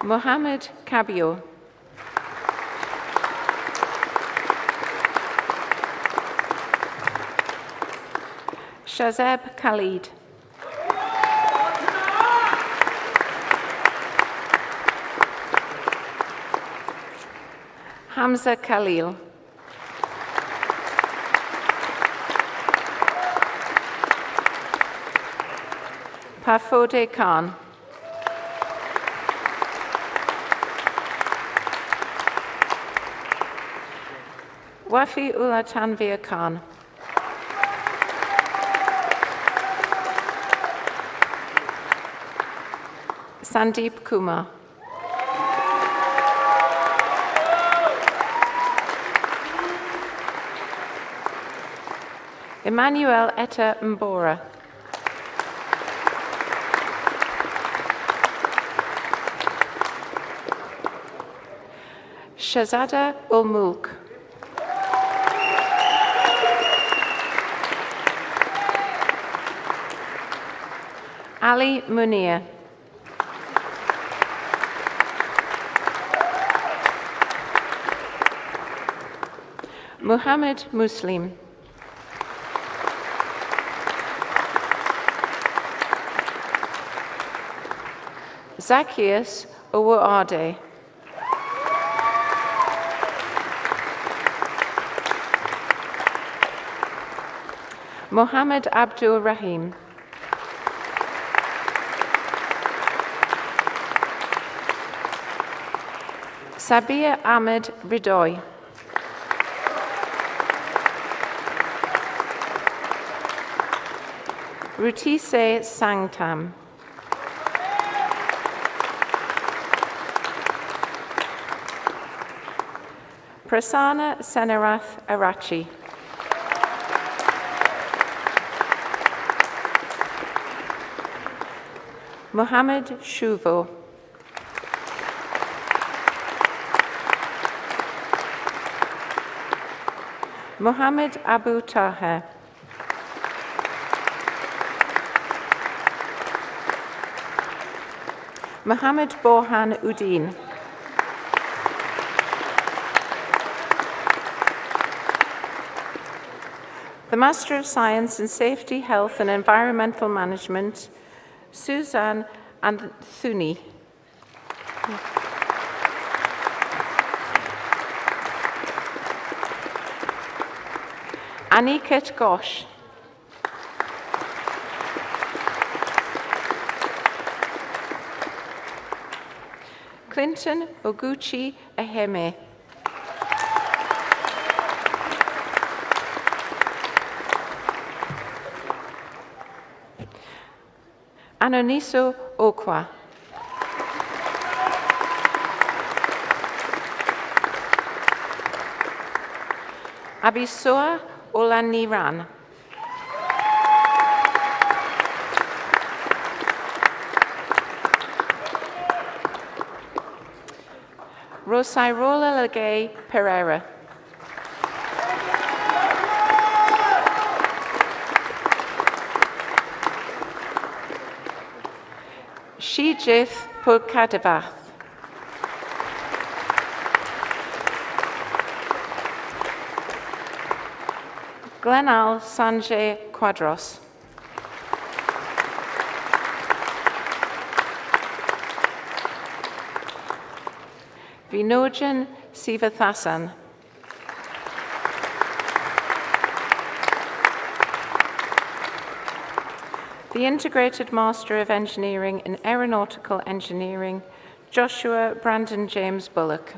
Mohammed Kabio. Shazeb Khalid. Hamza Khalil. Pafode Khan. Wafi Ullah Tanvir Khan. Sandeep Kumar. Emmanuel Etta Mbora. Shazada Ul Mulk. Ali Munir. Muhammad Muslim. Zacchaeus Owuade. Mohammed Abdul Rahim. Sabir Ahmed Ridoy. Rutise Sangtam. Prasanna Senarath Arachi. Mohammed Shuvo. Mohammed Abu Taher. Mohammed Borhan Udin. The Master of Science in Safety, Health and Environmental Management, Suzanne Anthony. Aniket Ghosh. Clinton Oguchi Aheme. Anoniso Okwa. Abisoa Olaniran. Rosairola Legay Pereira. Shijith Pulkadavath. Glenal Sanjay Quadros. Vinojan Sivathasan. The Integrated Master of Engineering in Aeronautical Engineering, Joshua Brandon James Bullock.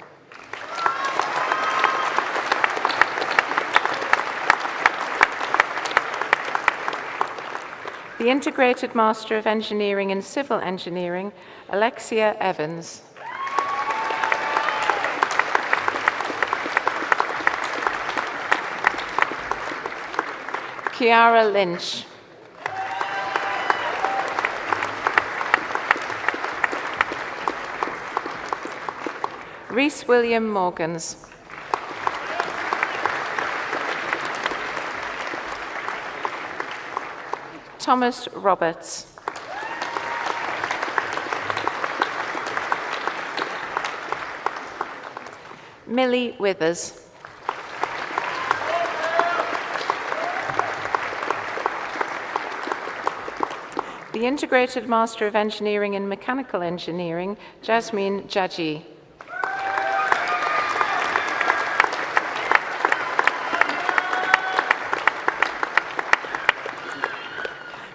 The Integrated Master of Engineering in Civil Engineering, Alexia Evans. Kiara Lynch. Rhys William Morgans. Thomas Roberts. Millie Withers. The Integrated Master of Engineering in Mechanical Engineering, Jasmine Jaji.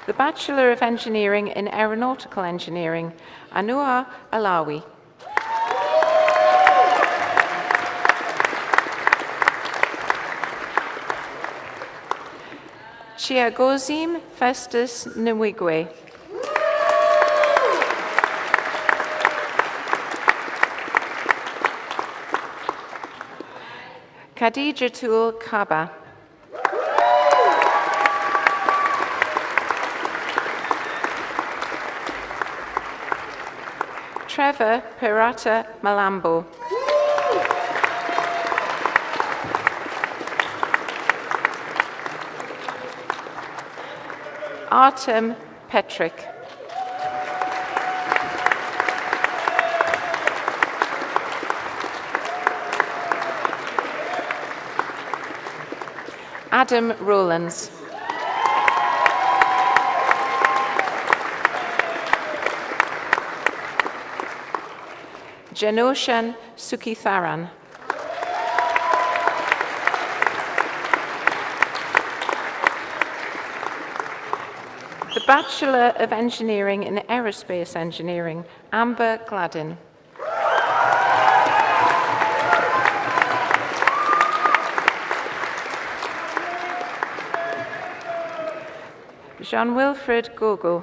The Bachelor of Engineering in Aeronautical Engineering, Anua Alawi. Chiagozim Festus Nwigwe. Khadijatul Kaba. Trevor Pirata Malambo. Artem Petrick. Adam Rowlands. Janoshan Sukitharan. The Bachelor of Engineering in Aerospace Engineering, Amber Gladden. Jean-Wilfred Gogo.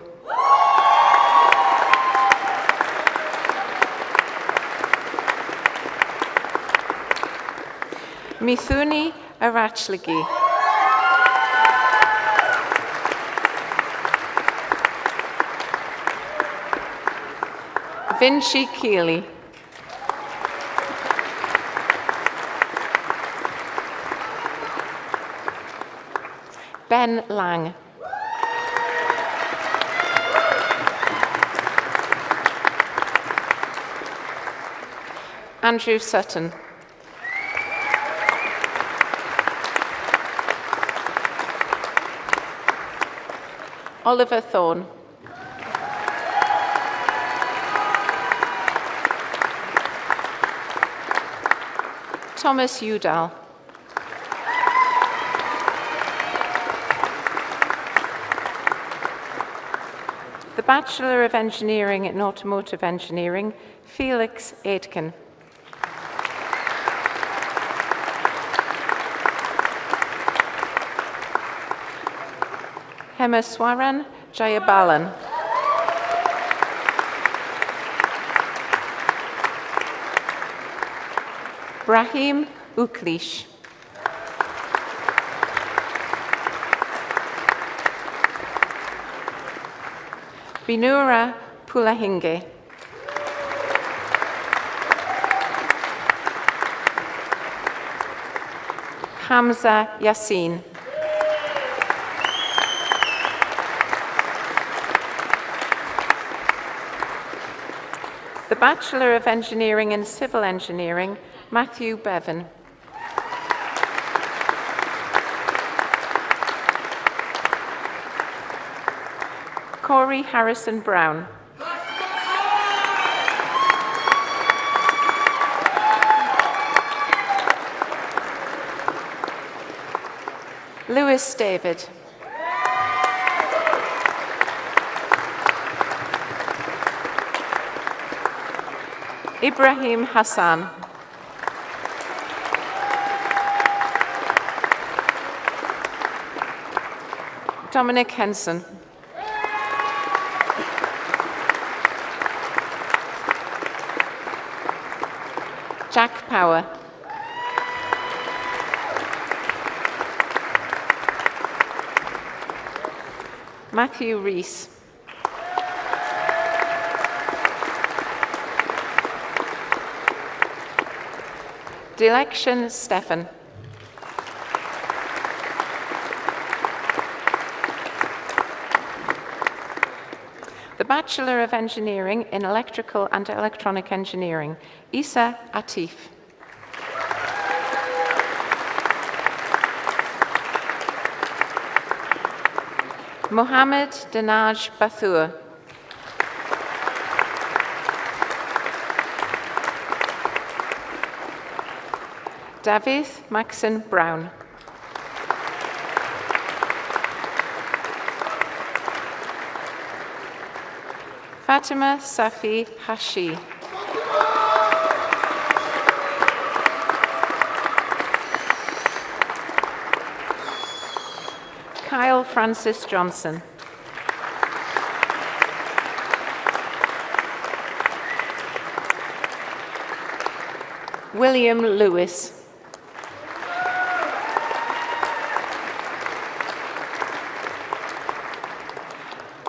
Mithuni Arachligi. Vinci Keeley. Ben Lang. Andrew Sutton. Oliver Thorne. Thomas Udall. The Bachelor of Engineering in Automotive Engineering, Felix Aitken. Hemaswaran Jayabalan. Brahim Uklish. Binura Pulahinge. Hamza Yassin. The Bachelor of Engineering in Civil Engineering, Matthew Bevan. Corey Harrison Brown. Lewis David. Ibrahim Hassan. Dominic Henson. Jack Power. Matthew Rees. Dilection Stefan. The Bachelor of Engineering in Electrical and Electronic Engineering, Isa Atif. Mohammed Dinaj Bathur. David Maxon Brown. Fatima Safi Hashi. Kyle Francis Johnson. William Lewis.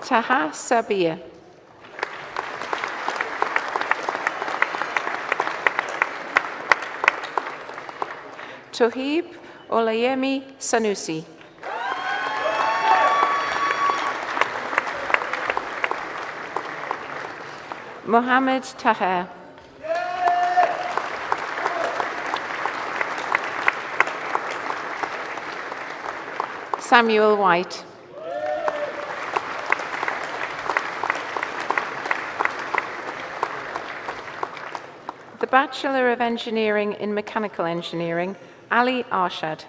Taha Sabir. Tohib Olayemi Sanusi. Mohammed Taher. Samuel White. The Bachelor of Engineering in Mechanical Engineering, Ali Arshad.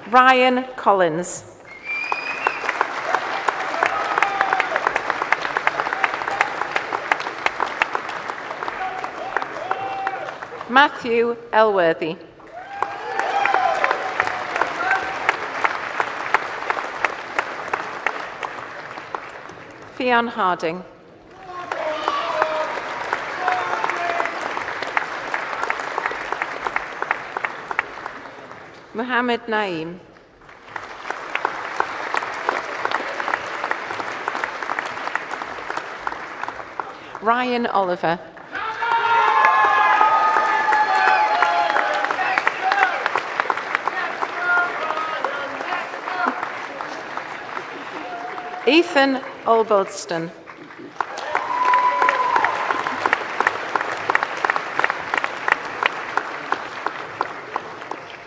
Ryan Collins. Matthew Elworthy. Fionn Harding. Mohammed Naeem. Ryan Oliver. Ethan Olbolston.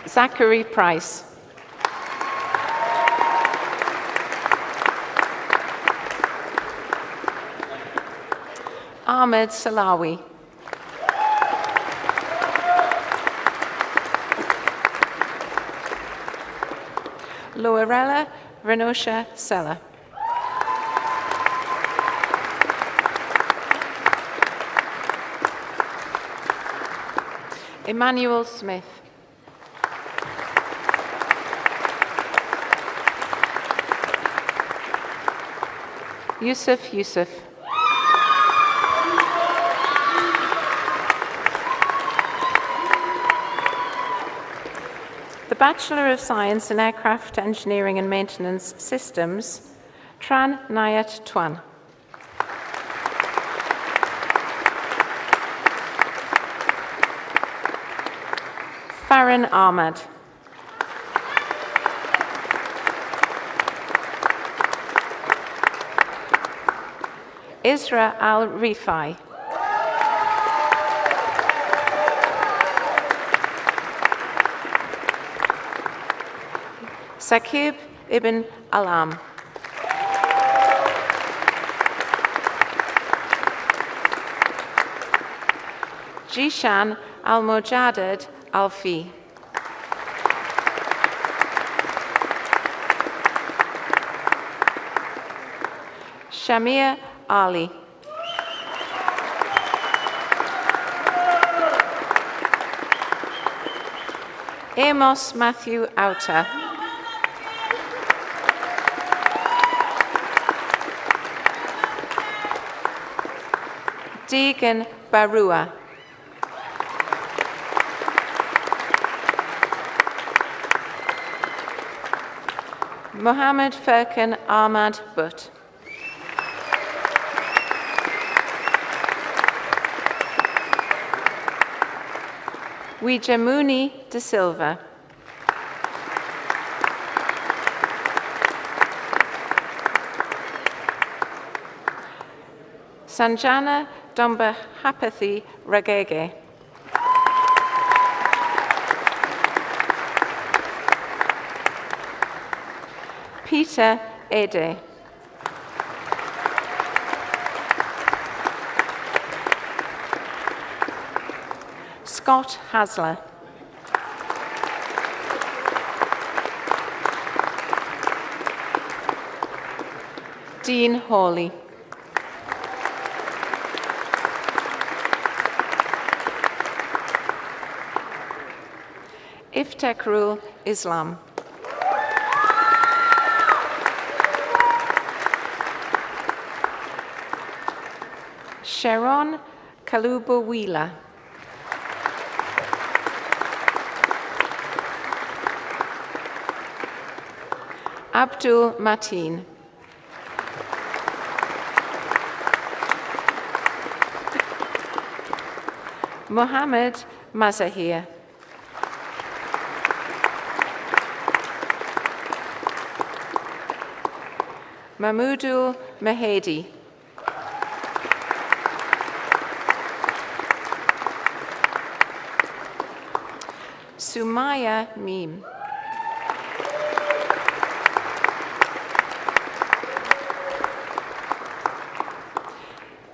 Zachary Price. Ahmed Salawi. Loarella Renosha Sella. Emmanuel Smith. Yusuf Yusuf. The Bachelor of Science in Aircraft Engineering and Maintenance Systems, Tran Nayat Twan. Farhan Ahmad. Isra Al-Rifai. Sakib ibn Alam. Jishan Al-Mojadid Al-Fi. Shamir Ali. Amos Matthew Outer. Deegan Barua. Mohammed Furkan Ahmad Butt. Wijamuni de Silva. Sanjana Domba Hapathi Ragege. Peter Ede. Scott Hasler. Dean Hawley. Iftekrul Islam. Sharon Kaluba-Wheeler. Abdul Mateen. Mohammed Mazahir. Mahmoudul Mahedi. Sumaya Mim.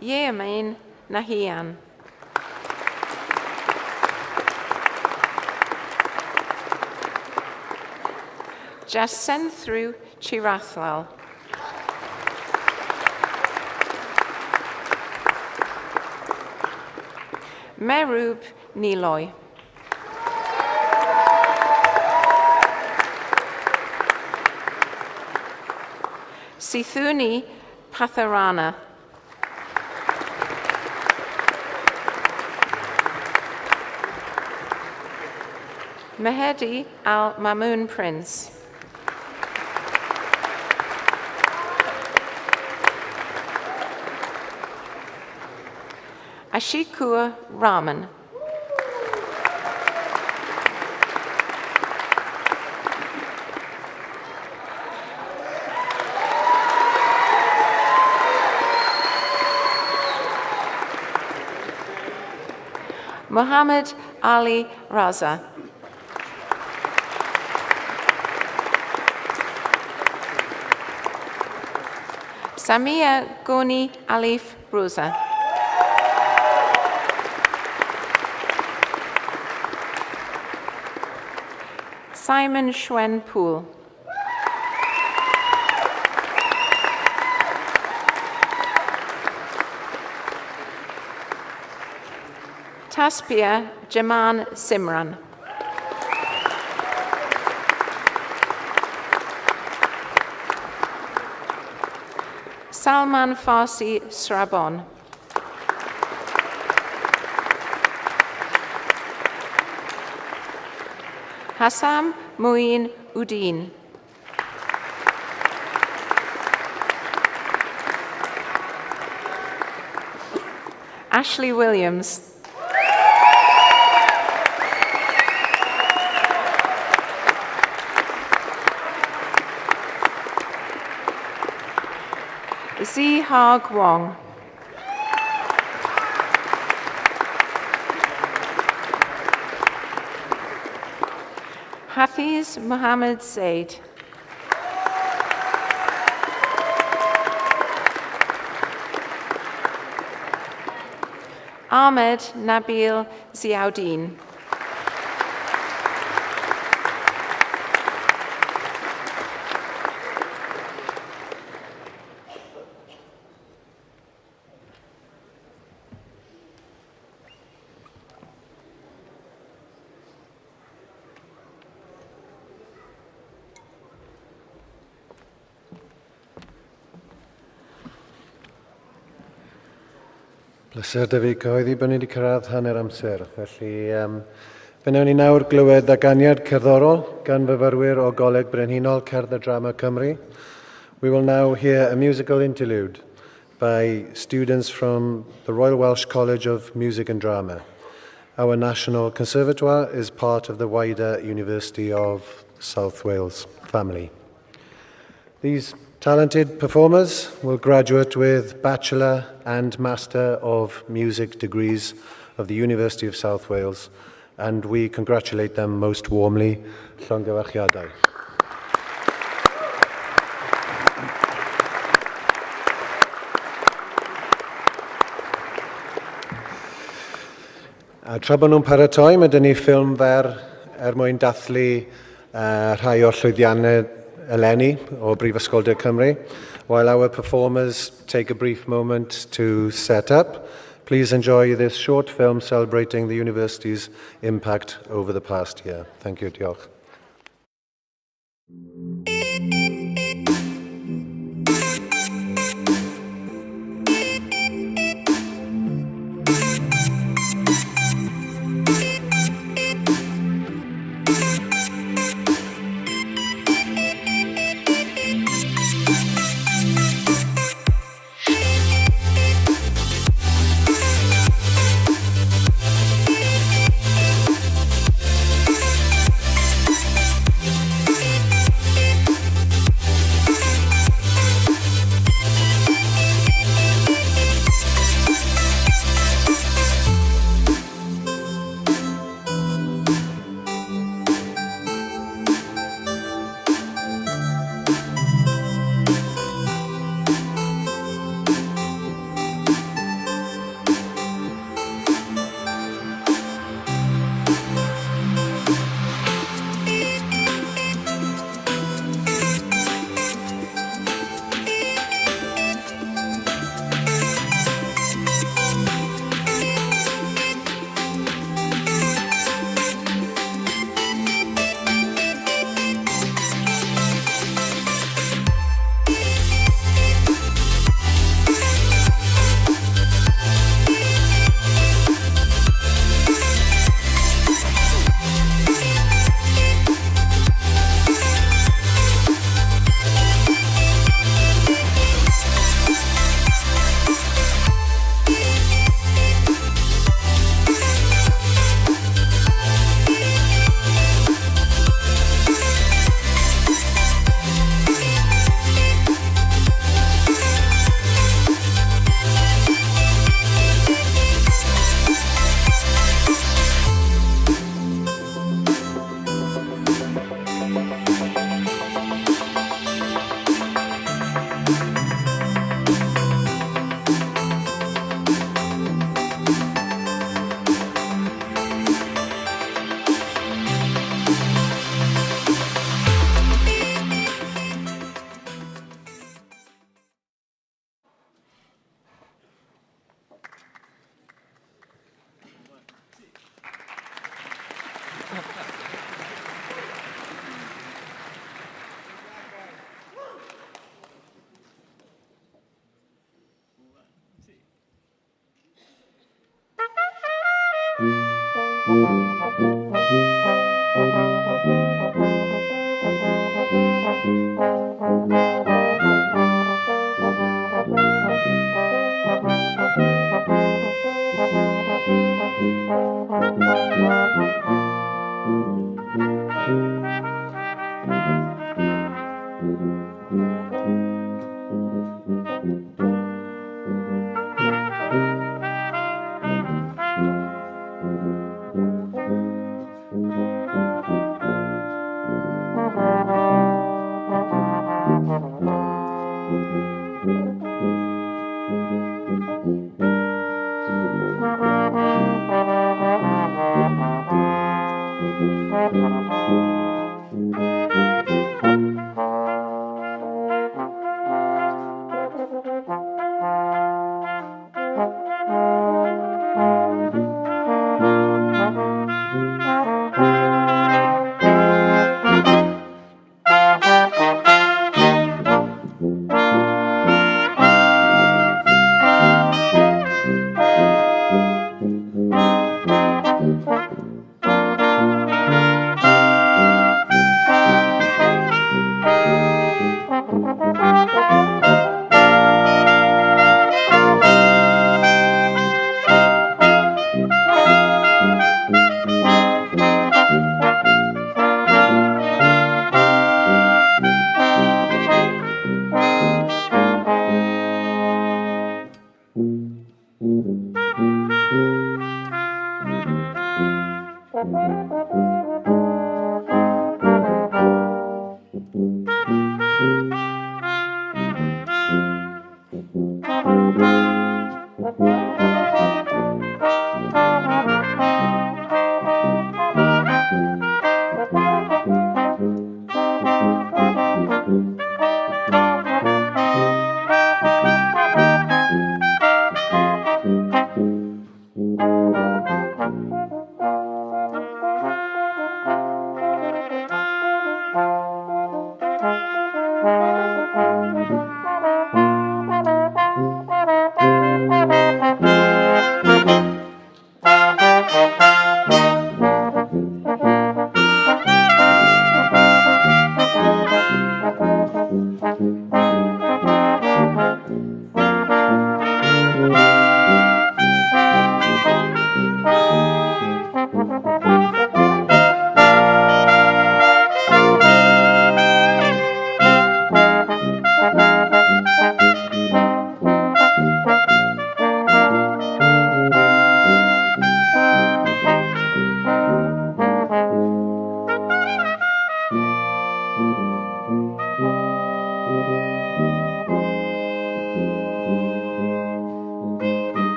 Yemen Nahian. Jacenthru Chirathlal. Merub Niloy. Sithuni Patharana. Mehedi Al-Mamoon Prince. Ashikur Rahman. Muhammad Ali Raza. Samia Goni Alif Rosa. Simon Schwen Poole. Taspia Jaman Simran. Salman Farsi Srabon. Hassam Muin Udin. Ashley Williams. Zi Hag Wong. Hafiz Muhammad Zaid. Ahmed Nabil Ziauddin. Pleser dy fi gyhoeddi bod ni wedi cyrraedd hanner amser. Felly, fe wnawn ni nawr glywed ddaganiad cerddorol gan fyfyrwyr o Goleg Brenhinol Cerdd a Drama Cymru. We will now hear a musical interlude by students from the Royal Welsh College of Music and Drama. Our National Conservatoire is part of the wider University of South Wales family. These talented performers will graduate with Bachelor and Master of Music degrees of the University of South Wales, and we congratulate them most warmly. Llongyfarchiadau. A tra bod nhw'n paratoi, mae dyn ni ffilm fer mwyn dathlu rhai o'r llwyddiannau eleni o Brifysgol de Cymru. While our performers take a brief moment to set up, please enjoy this short film celebrating the university's impact over the past year. Thank you, diolch.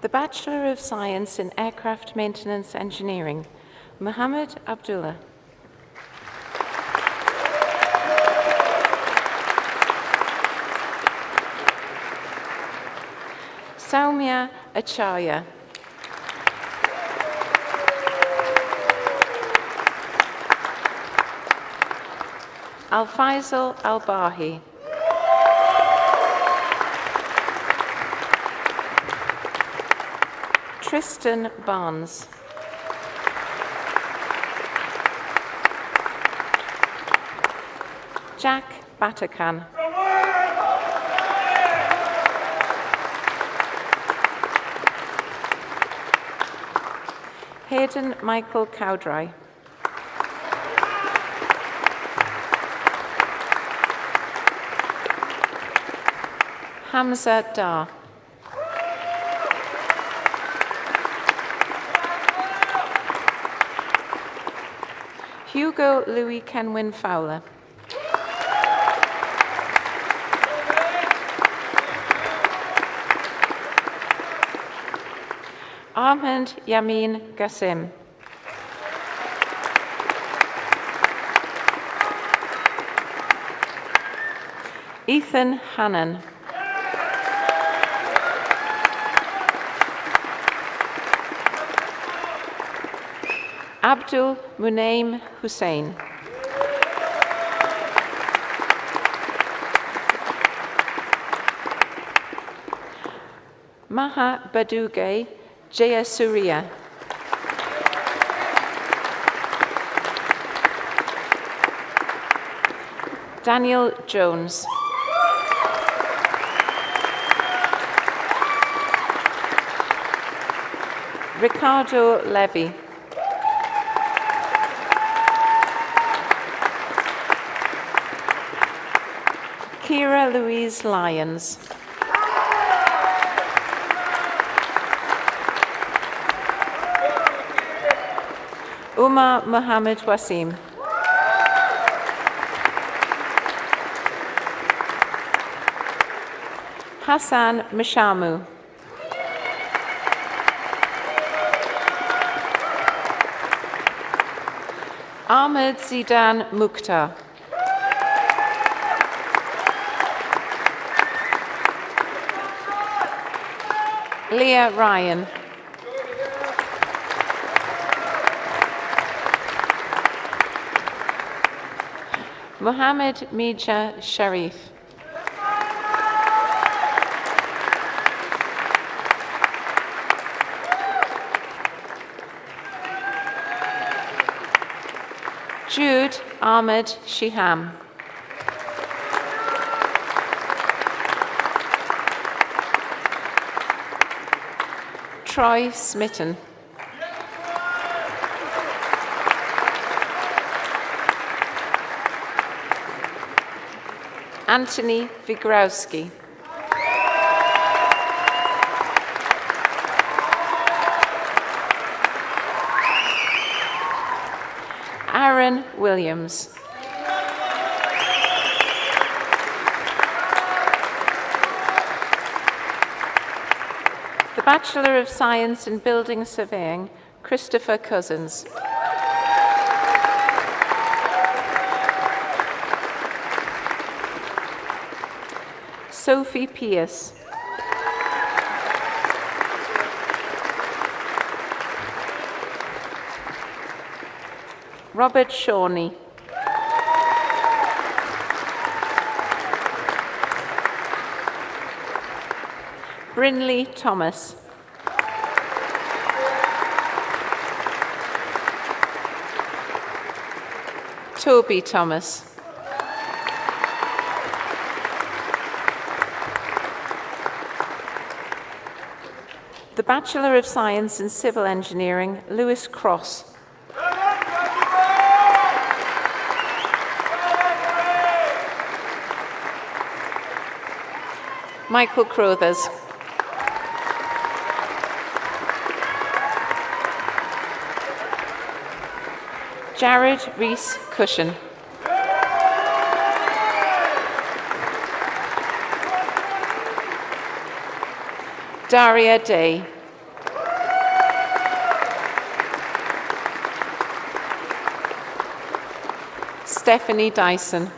The Bachelor of Science in Aircraft Maintenance Engineering, Mohammed Abdullah. Saumya Acharya. Al-Faisal Al-Bahi. Tristan Barnes. Jack Batakan. Hayden Michael Cowdry. Hamza Dar. Hugo Louis Kenwyn Fowler. Ahmed Yamin Gassim. Ethan Hannan. Abdul Munaim Hussein. Maha Baduge Jayasuriya. Daniel Jones. Ricardo Levy. Kira Louise Lyons. Umar Mohammed Wasim. Hassan Mishamu. Ahmed Zidan Mukhtar. Leah Ryan. Mohammed Mija Sharif. Jude Ahmed Shiham. Troy Smitten. Anthony Vigrowski. Aaron Williams. The Bachelor of Science in Building Surveying, Christopher Cousins. Sophie Pierce. Robert Shawnee. Brinley Thomas. Toby Thomas. The Bachelor of Science in Civil Engineering, Lewis Cross. Michael Crothers. Jared Rees Cushion. Daria Day. Stephanie Dyson.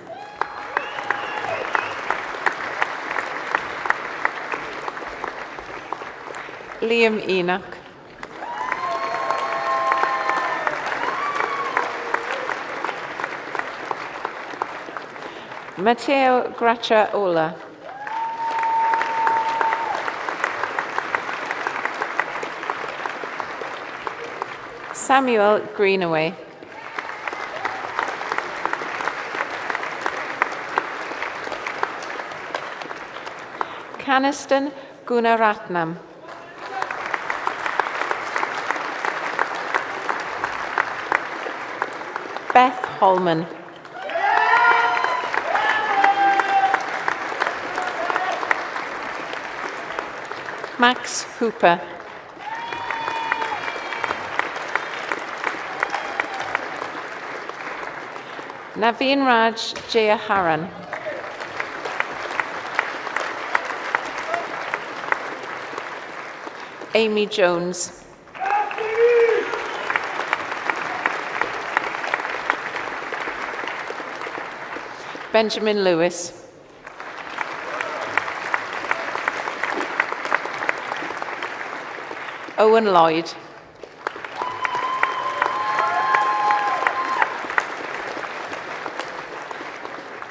Liam Enoch. Matteo Graciaola. Samuel Greenaway. Caniston Gunaratnam. Beth Holman. Max Hooper. Naveen Raj Jayaharan. Amy Jones. Benjamin Lewis. Owen Lloyd.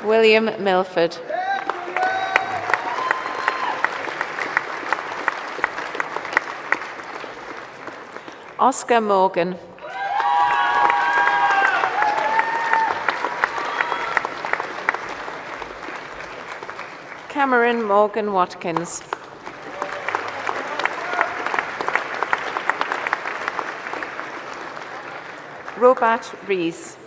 William Milford. Oscar Morgan. Cameron Morgan Watkins. Robert Rees.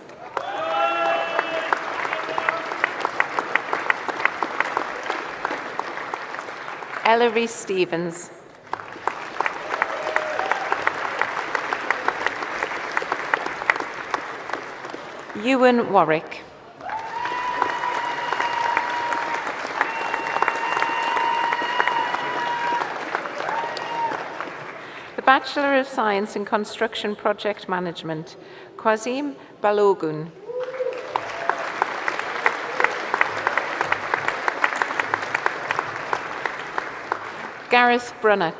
Ellery Stevens. Ewan Warwick. The Bachelor of Science in Construction Project Management, Quasim Balogun. Gareth Brunnock.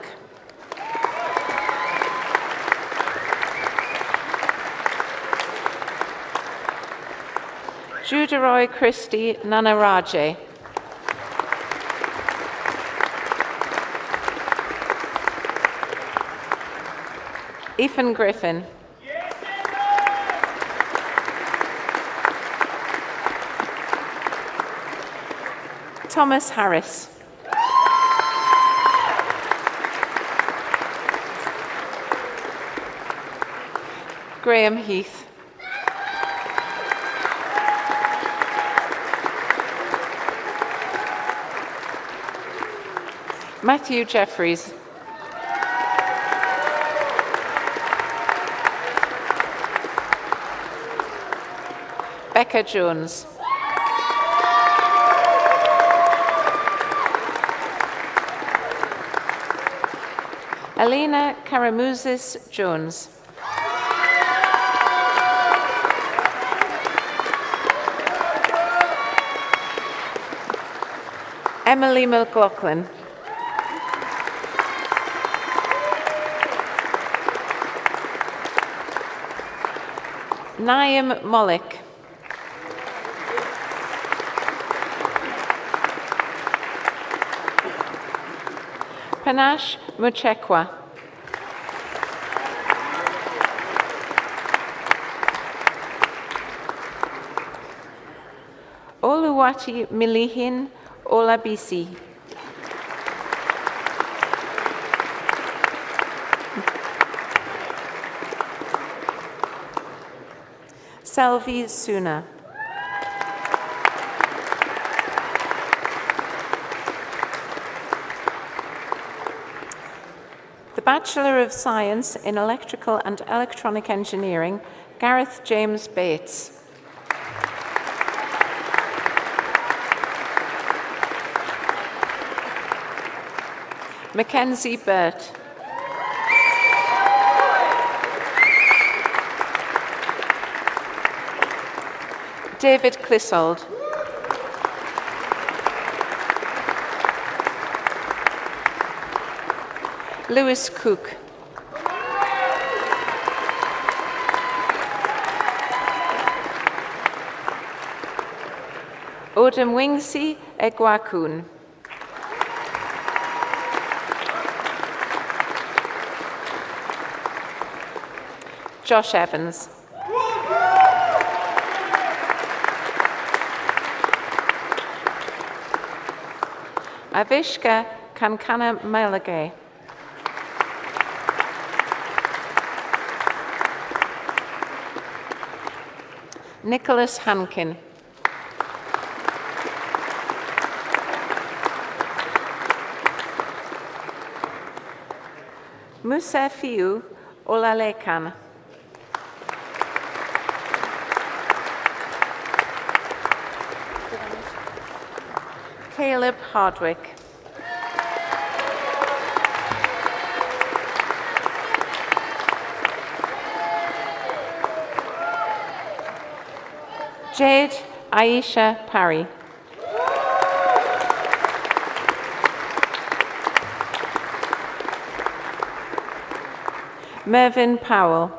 Judaroy Christie Nanaraje. Ethan Griffin. Thomas Harris. Graham Heath. Matthew Jeffries. Becca Jones. Alina Karamuzis Jones. Emily McLaughlin. Naim Mollick. Panache Muchekwa. Oluwati Milihin Olabisi. Selvi Suna. The Bachelor of Science in Electrical and Electronic Engineering, Gareth James Bates. Mackenzie Burt. David Clissold. Lewis Cook. Odem Wingsi Egwakun. Josh Evans. Avishka Kankana Melage. Nicholas Hankin. Musa Fiu Olalekan. Caleb Hardwick. Jade Aisha Parry. Mervyn Powell.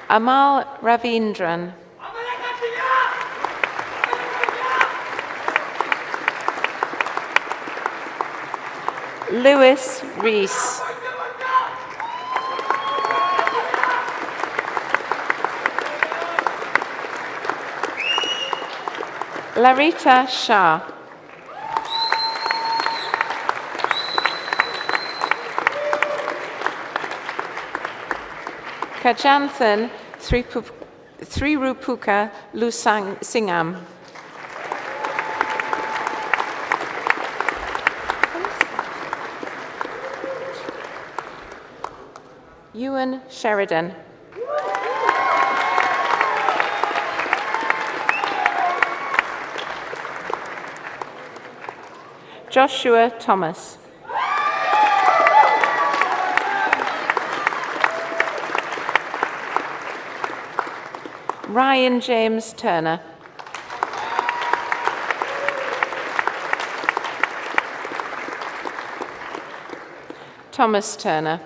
Amal Ravindran. Lewis Rees. Larita Shah. Kajanthan Thrirupuka Lusang Singam. Ewan Sheridan. Joshua Thomas. Ryan James Turner. Thomas Turner.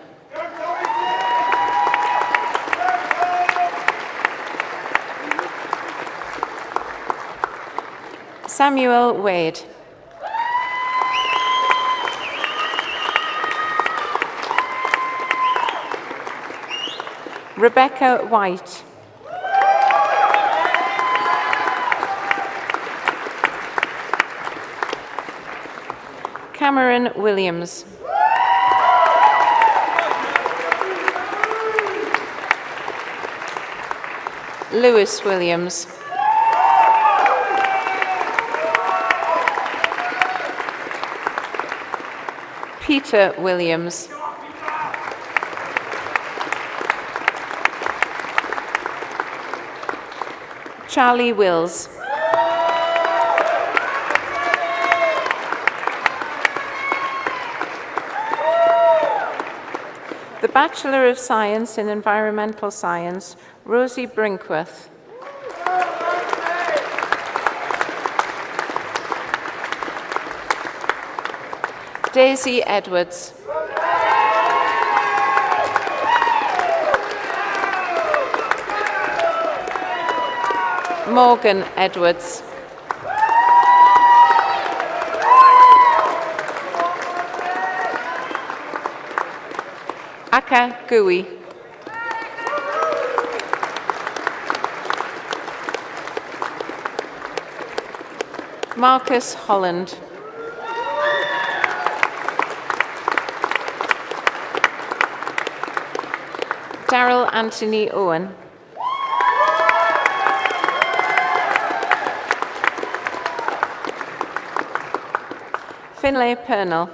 Samuel Wade. Rebecca White. Cameron Williams. Lewis Williams. Peter Williams. Charlie Wills. The Bachelor of Science in Environmental Science, Rosie Brinkworth. Daisy Edwards. Morgan Edwards. Aka Gui. Marcus Holland. Daryl Anthony Owen. Finlay Pernell.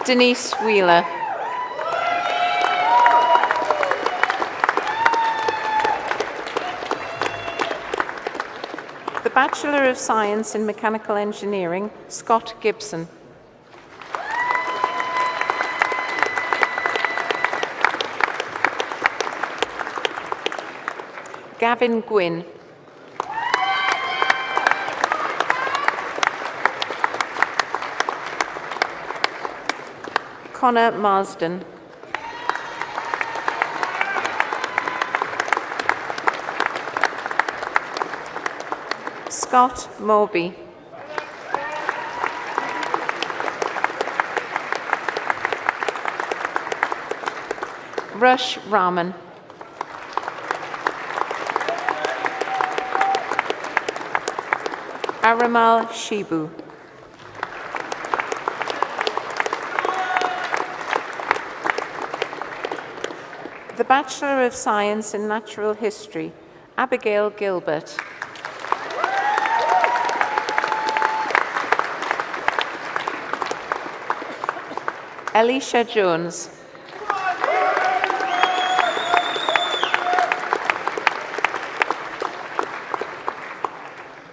Denise Wheeler. The Bachelor of Science in Mechanical Engineering, Scott Gibson. Gavin Gwynn. Connor Marsden. Scott Morby. Rush Rahman. Aramal Shibu. The Bachelor of Science in Natural History, Abigail Gilbert. Alicia Jones.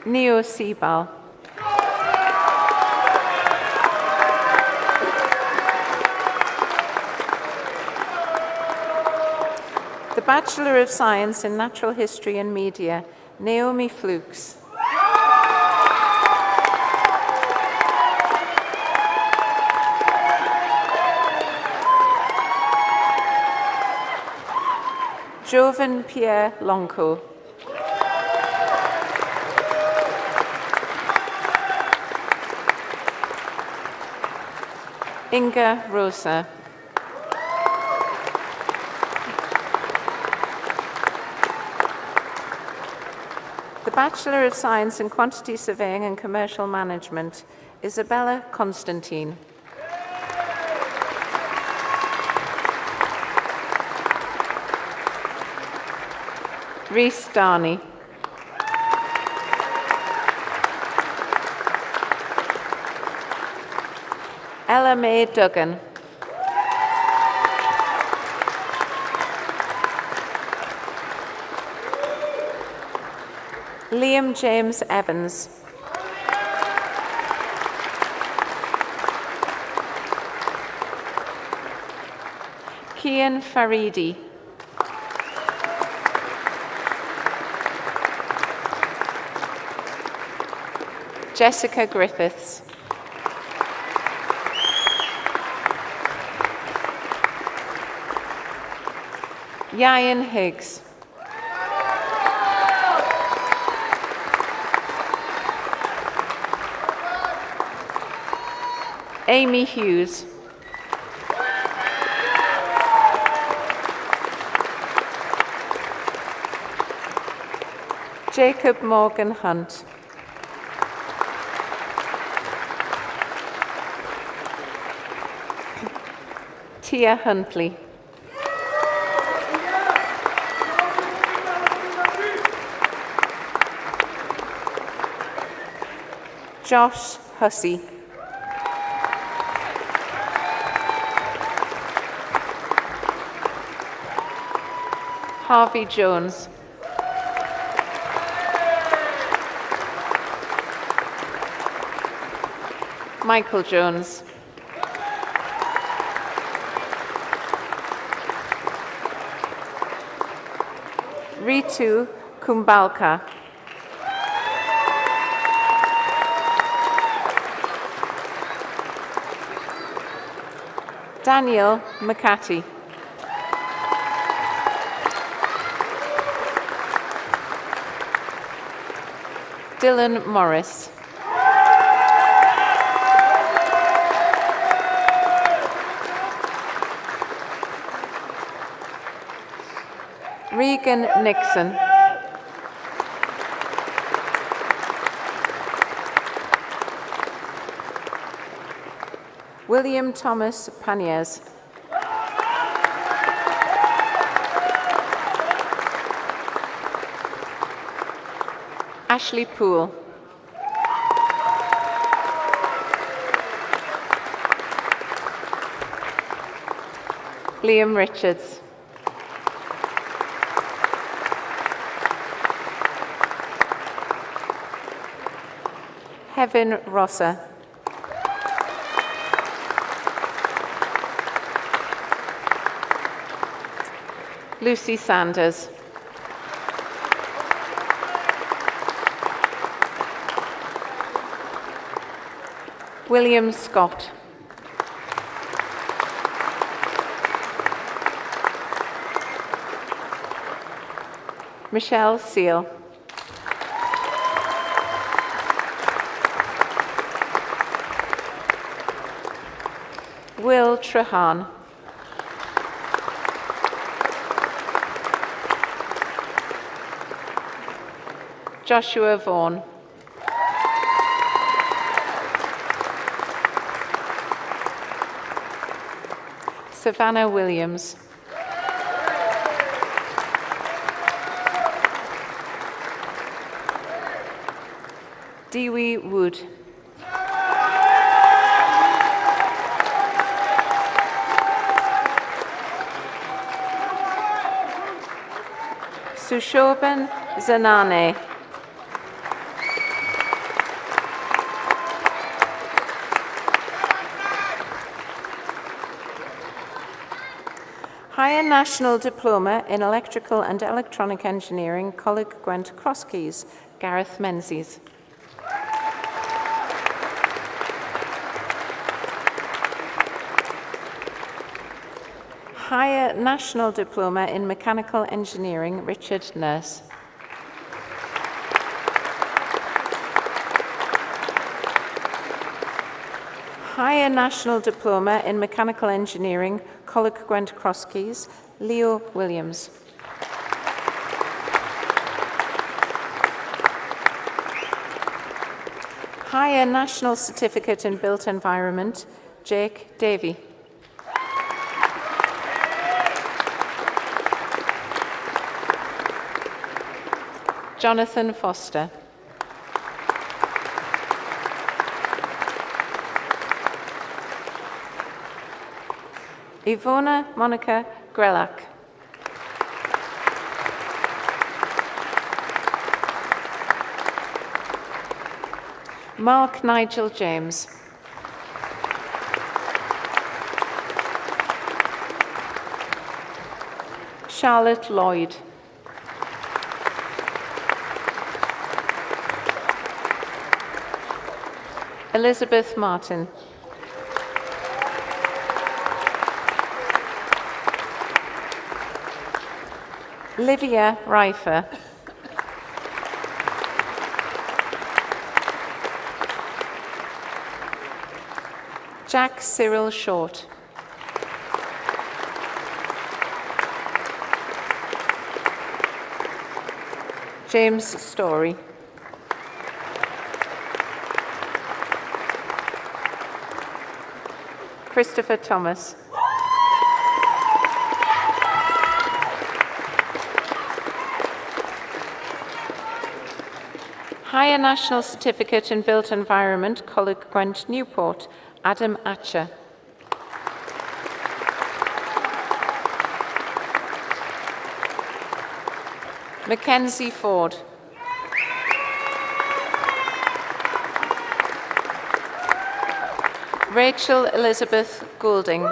Neo Seabal. The Bachelor of Science in Natural History and Media, Naomi Flukes. Jovan Pierre Lonco. Inga Rosa. The Bachelor of Science in Quantity Surveying and Commercial Management, Isabella Constantine. Rhys Darney. Ella Mae Duggan. Liam James Evans. Kian Faridi. Jessica Griffiths. Ian Higgs. Amy Hughes. Jacob Morgan Hunt. Tia Huntley. Josh Hussey. Harvey Jones. Michael Jones. Ritu Kumbalka. Daniel McCarthy. Dylan Morris. Regan Nixon. William Thomas Paniers. Ashley Poole. Liam Richards. Heaven Rosser. Lucy Sanders. William Scott. Michelle Seal. Will Trehan. Joshua Vaughan. Savannah Williams. Dewey Wood. Sushoban Zanane. Higher National Diploma in Electrical and Electronic Engineering, Coleg Gwent Crosskeys, Gareth Menzies. Higher National Diploma in Mechanical Engineering, Richard Nurse. Higher National Diploma in Mechanical Engineering, Coleg Gwent Crosskeys, Leo Williams. Higher National Certificate in Built Environment, Jake Davey. Jonathan Foster. Ivona Monica Grelak. Mark Nigel James. Charlotte Lloyd. Elizabeth Martin. Livia Reifer. Jack Cyril Short. James Story. Christopher Thomas. Higher National Certificate in Built Environment, Coleg Gwent, Newport, Adam Atcher. Mackenzie Ford. Rachel Elizabeth Goulding.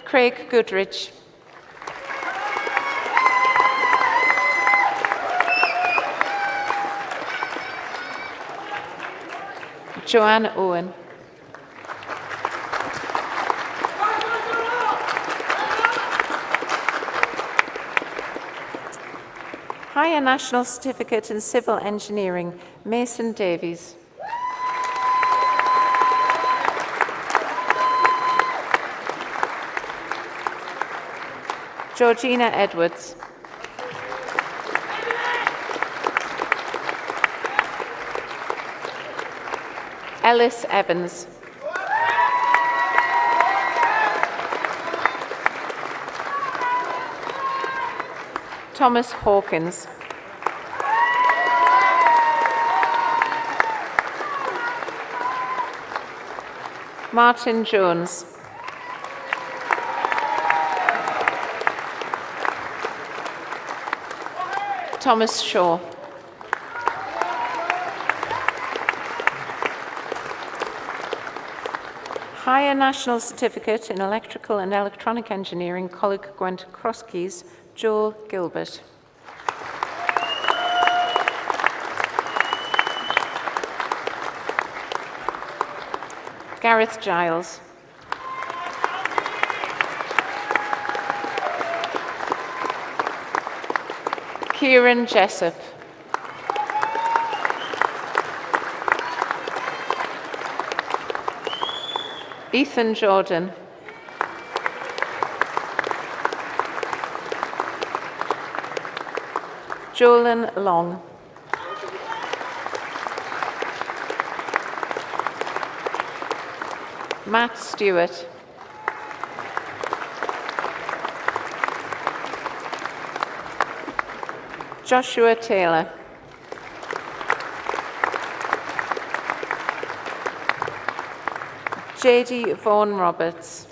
Craig Goodrich. Joanne Owen. Higher National Certificate in Civil Engineering, Mason Davies. Georgina Edwards. Ellis Evans. Thomas Hawkins. Martin Jones. Thomas Shaw. Higher National Certificate in Electrical and Electronic Engineering, Coleg Gwent Crosskeys, Joel Gilbert. Gareth Giles. Kieran Jessup. Ethan Jordan. Jolan Long. Matt Stewart. Joshua Taylor. J.D. Vaughan Roberts.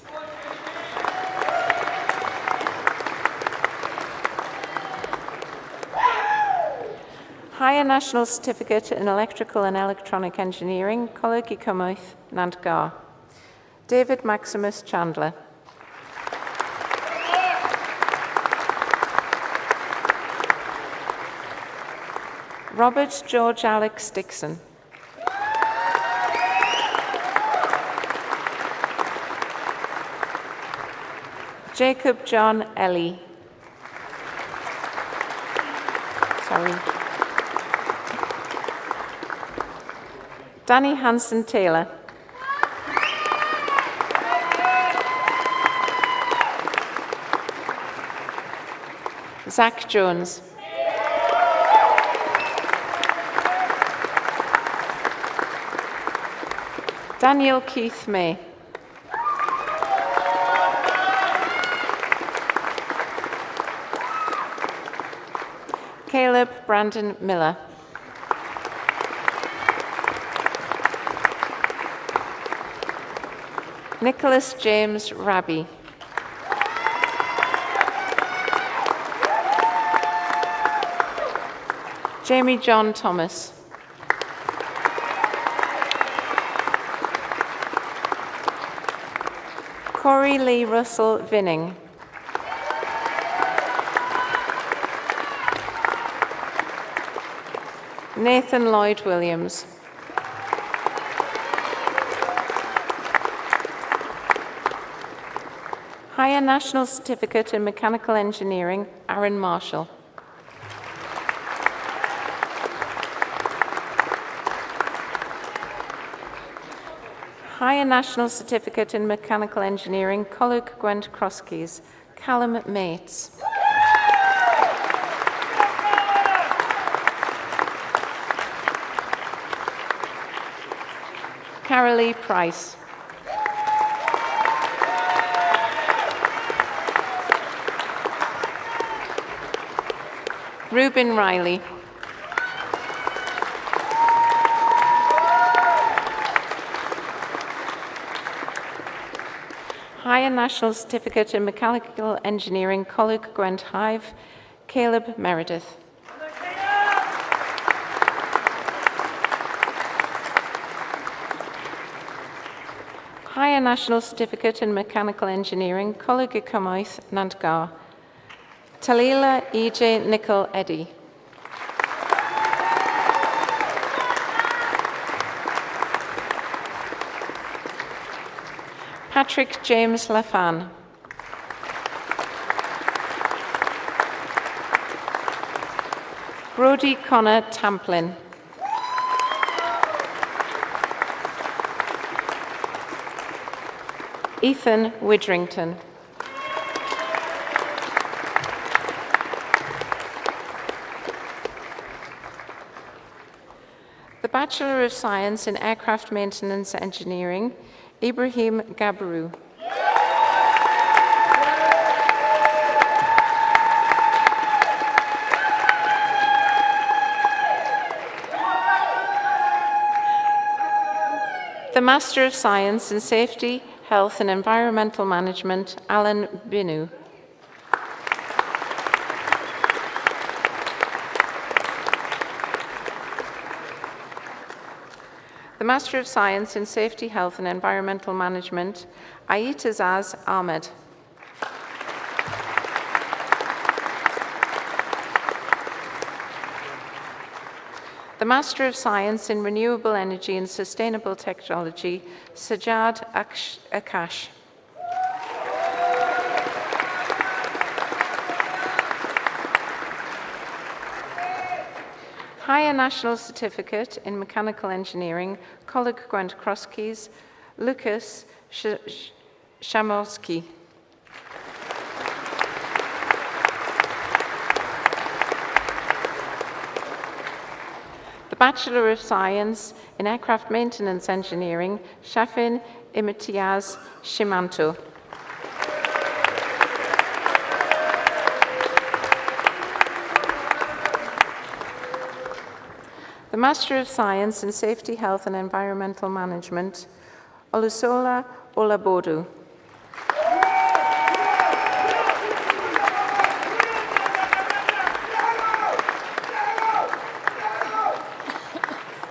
Higher National Certificate in Electrical and Electronic Engineering, Coleg Cymru, Nantgar. David Maximus Chandler. Robert George Alex Dixon. Jacob John Ellie. Danny Hanson Taylor. Zach Jones. Daniel Keith May. Caleb Brandon Miller. Nicholas James Raby. Jamie John Thomas. Corey Lee Russell Vinning. Nathan Lloyd Williams. Higher National Certificate in Mechanical Engineering, Aaron Marshall. Higher National Certificate in Mechanical Engineering, Coleg Gwent Crosskeys, Callum Mates. Carolee Price. Reuben Riley. Higher National Certificate in Mechanical Engineering, Coleg Gwent Hive, Caleb Meredith. Higher National Certificate in Mechanical Engineering, Coleg Cymoedd Nantgar, Talila E.J. Nicol Eddy. Patrick James Lafan. Brodie Connor Tamplin. Ethan Widrington. The Bachelor of Science in Aircraft Maintenance Engineering, Ibrahim Gabru. The Master of Science in Safety, Health and Environmental Management, Alan Binu. The Master of Science in Safety, Health and Environmental Management, Aitazaz Ahmed. The Master of Science in Renewable Energy and Sustainable Technology, Sajad Akash. Higher National Certificate in Mechanical Engineering, Coleg Gwent Crosskeys, Lucas Shamorski. The Bachelor of Science in Aircraft Maintenance Engineering, Shafin Imitiaz Shimanto. The Master of Science in Safety, Health and Environmental Management, Olusola Olabodu.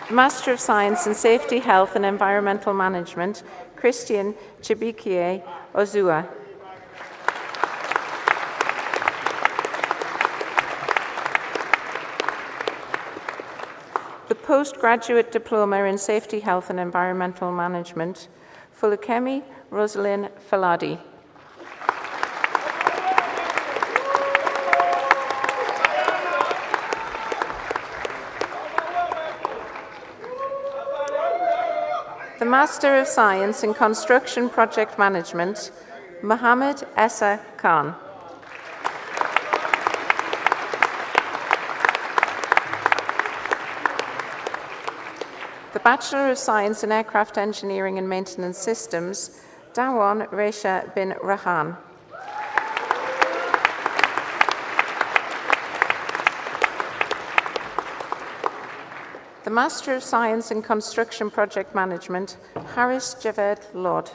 Master of Science in Safety, Health and Environmental Management, Christian Chibikie Ozua. The Postgraduate Diploma in Safety, Health and Environmental Management, Fulukemi Rosalind Faladi. The Master of Science in Construction Project Management, Mohammed Essa Khan. The Bachelor of Science in Aircraft Engineering and Maintenance Systems, Dawan Resha bin Rahan. The Master of Science in Construction Project Management, Harris Javed Lord.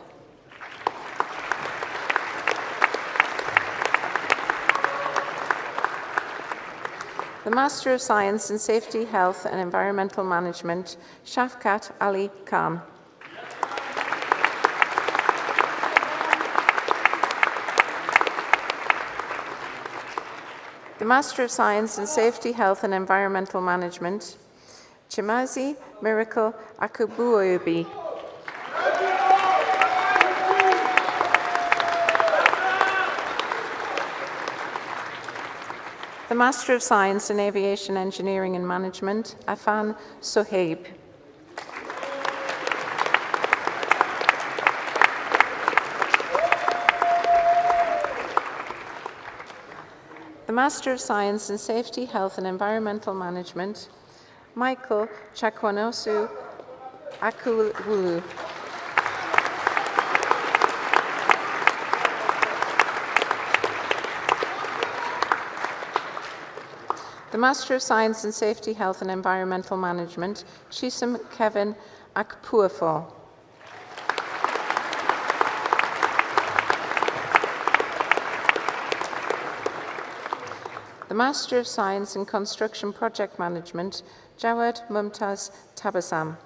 The Master of Science in Safety, Health and Environmental Management, Shafkat Ali Khan. The Master of Science in Safety, Health and Environmental Management, Chimazi Miracle Akubuobi. The Master of Science in Aviation Engineering and Management, Afan Sohaib. The Master of Science in Safety, Health and Environmental Management, Michael Chakwanosu Akulwulu. The Master of Science in Safety, Health and Environmental Management, Chisum Kevin Akpuafo. The Master of Science in Construction Project Management, Jawad Mumtaz Tabasam.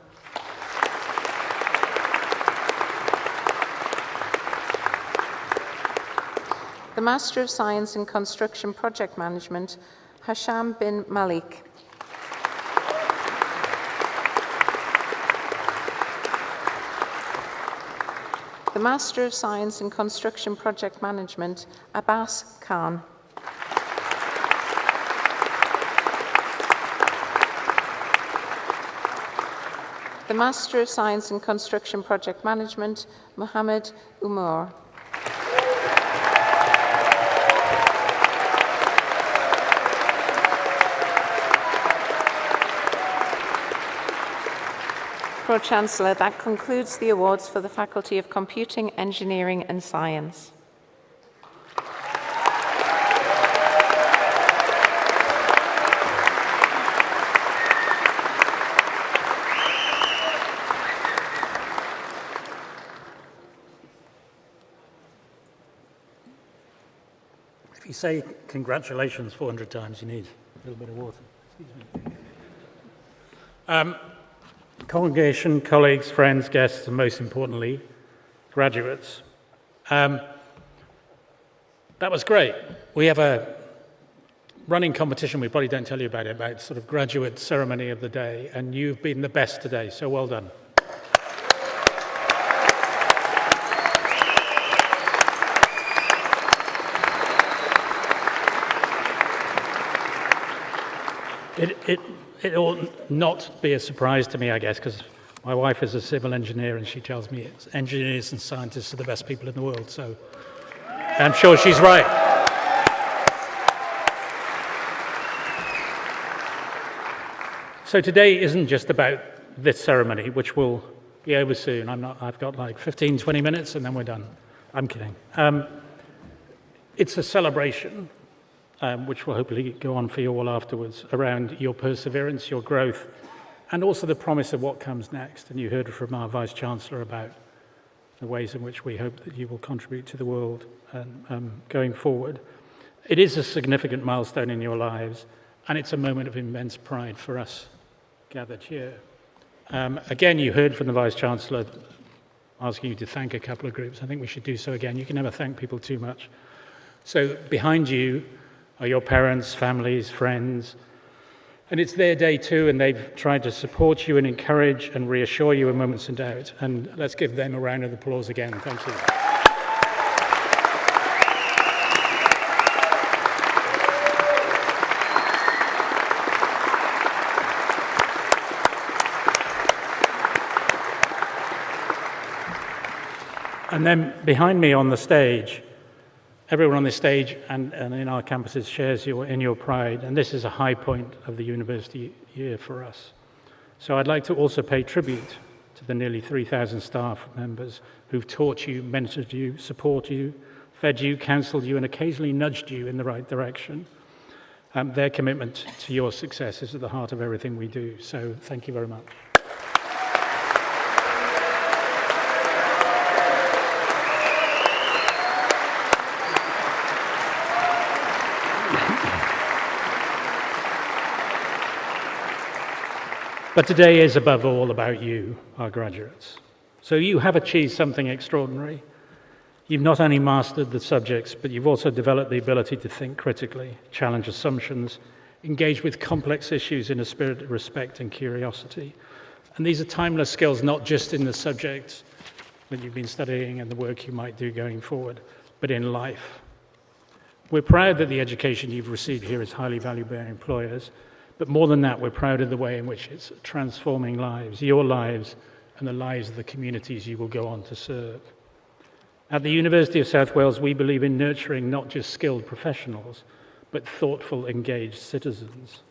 The Master of Science in Construction Project Management, Hasham bin Malik. The Master of Science in Construction Project Management, Abbas Khan. The Master of Science in Construction Project Management, Mohammed Umar. Pro-Chancellor, that concludes the awards for the Faculty of Computing, Engineering and Science. If you say congratulations 400 times, you need a little bit of water. Excuse me. Congregation, colleagues, friends, guests, and most importantly, graduates. That was great. We have a running competition, we probably don't tell you about it, about sort of graduate ceremony of the day, and you've been the best today, so well done. It ought not be a surprise to me, I guess, because my wife is a civil engineer and she tells me engineers and scientists are the best people in the world, so I'm sure she's right. So today isn't just about this ceremony, which will be over soon. I've got like 15, 20 minutes and then we're done. I'm kidding. It's a celebration. Which will hopefully go on for you all afterwards, around your perseverance, your growth, and also the promise of what comes next. And you heard from our Vice-Chancellor about the ways in which we hope that you will contribute to the world going forward. It is a significant milestone in your lives, and it's a moment of immense pride for us gathered here. Again, you heard from the Vice-Chancellor asking you to thank a couple of groups. I think we should do so again. You can never thank people too much. So behind you are your parents, families, friends, and it's their day too, and they've tried to support you and encourage and reassure you in moments of doubt. And let's give them a round of applause again. Thank you. And then behind me on the stage, everyone on this stage and in our campuses shares in your pride, and this is a high point of the university year for us. So I'd like to also pay tribute to the nearly 3,000 staff members who've taught you, mentored you, supported you, fed you, counselled you, and occasionally nudged you in the right direction. Their commitment to your success is at the heart of everything we do. So thank you very much. But today is above all about you, our graduates. So you have achieved something extraordinary. You've not only mastered the subjects, but you've also developed the ability to think critically, challenge assumptions, engage with complex issues in a spirit of respect and curiosity. And these are timeless skills, not just in the subjects that you've been studying and the work you might do going forward, but in life. We're proud that the education you've received here is highly valued by employers, but more than that, we're proud of the way in which it's transforming lives, your lives, and the lives of the communities you will go on to serve. At the University of South Wales, we believe in nurturing not just skilled professionals, but thoughtful, engaged citizens.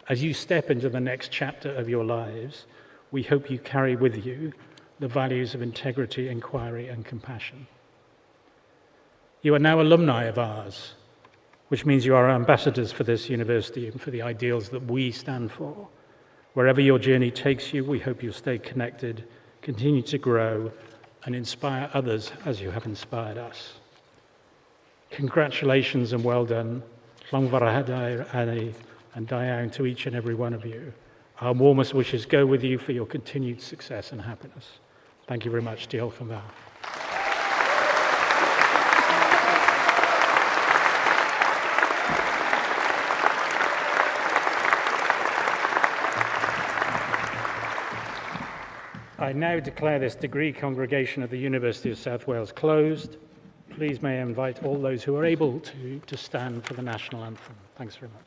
As you step into the next chapter of your lives, we hope you carry with you the values of integrity, inquiry, and compassion. You are now alumni of ours, which means you are ambassadors for this university and for the ideals that we stand for. Wherever your journey takes you, we hope you'll stay connected, continue to grow, and inspire others as you have inspired us. Congratulations and well done. Llongfarchadau and da iawn to each and every one of you. Our warmest wishes go with you for your continued success and happiness. Thank you very much. Diolch yn fawr. I now declare this degree congregation of the University of South Wales closed. Please may I invite all those who are able to stand for the national anthem. Thanks very much.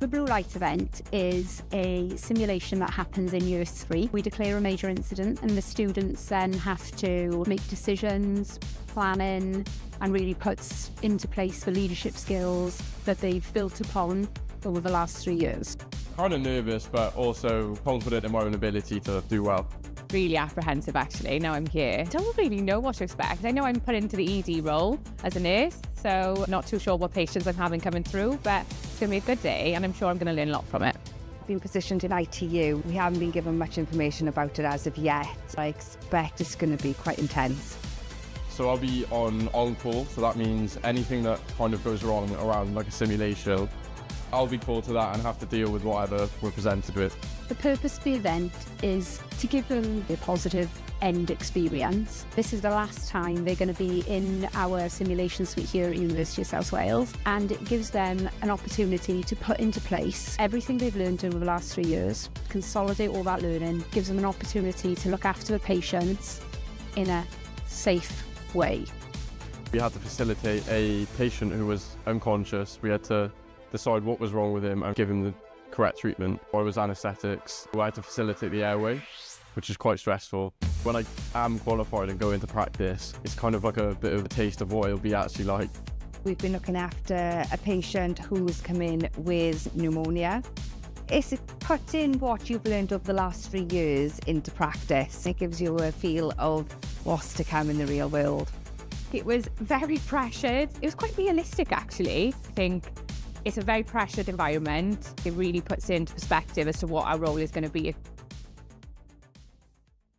The Blue Light event is a simulation that happens in Year 3. We declare a major incident and the students then have to make decisions, planning, and really puts into place the leadership skills that they've built upon over the last 3 years. Kind of nervous, but also confident in my own ability to do well. Really apprehensive actually, now I'm here. Don't really know what to expect. I know I'm put into the ED role as a nurse, so not too sure what patients I'm having coming through, but it's going to be a good day and I'm sure I'm going to learn a lot from it. Been positioned in ITU. We haven't been given much information about it as of yet. I expect it's going to be quite intense. So I'll be on call, so that means anything that kind of goes wrong around like a simulation, I'll be called to that and have to deal with whatever we're presented with. The purpose of the event is to give them a positive end experience. This is the last time they're going to be in our simulation suite here at University of South Wales, and it gives them an opportunity to put into place everything they've learned over the last 3 years, consolidate all that learning, gives them an opportunity to look after the patients in a safe way. We had to facilitate a patient who was unconscious. We had to decide what was wrong with him and give him the correct treatment. I was anaesthetics. I had to facilitate the airway, which is quite stressful. When I am qualified and go into practice, it's kind of like a bit of a taste of what it'll be actually like. We've been looking after a patient who's come in with pneumonia. It's putting what you've learned over the last 3 years into practice. It gives you a feel of what's to come in the real world. It was very pressured. It was quite realistic actually. I think it's a very pressured environment. It really puts into perspective as to what our role is going to be.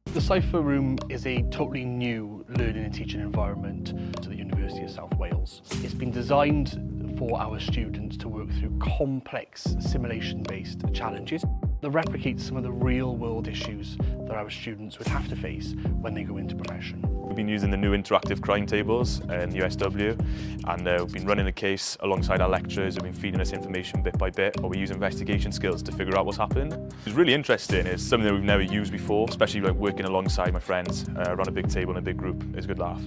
The Cypher Room is a totally new learning and teaching environment to the University of South Wales. It's been designed for our students to work through complex simulation-based challenges that replicate some of the real-world issues that our students would have to face when they go into profession. We've been using the new interactive crime tables in USW, and we've been running the case alongside our lecturers who've been feeding us information bit by bit, while we use investigation skills to figure out what's happened. It's really interesting. It's something that we've never used before, especially like working alongside my friends around a big table in a big group. It's a good laugh.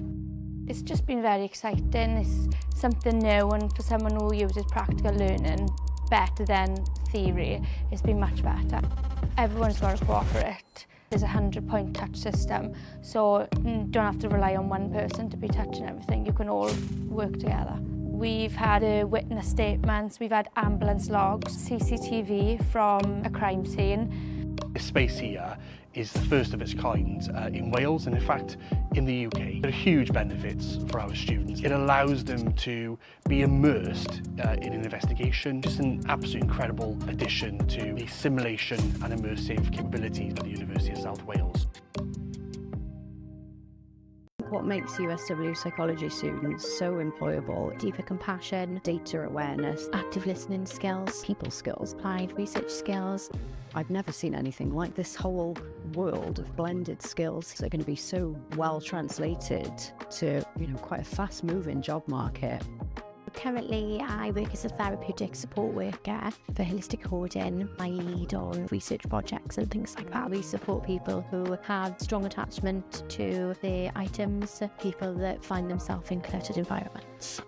It's just been very exciting. It's something new, and for someone who uses practical learning better than theory, it's been much better. Everyone's got to cooperate. There's a 100-point touch system, so you don't have to rely on one person to be touching everything. You can all work together. We've had witness statements, we've had ambulance logs, CCTV from a crime scene. This space here is the first of its kind in Wales, and in fact in the UK. There are huge benefits for our students. It allows them to be immersed in an investigation. Just an absolute incredible addition to the simulation and immersive capabilities of the University of South Wales. What makes USW psychology students so employable? Deeper compassion, data awareness, active listening skills, people skills, applied research skills. I've never seen anything like this. Whole world of blended skills that are going to be so well translated to, quite a fast-moving job market. Currently, I work as a therapeutic support worker for holistic hoarding. I lead on research projects and things like that. We support people who have strong attachment to their items, people that find themselves in cluttered environments.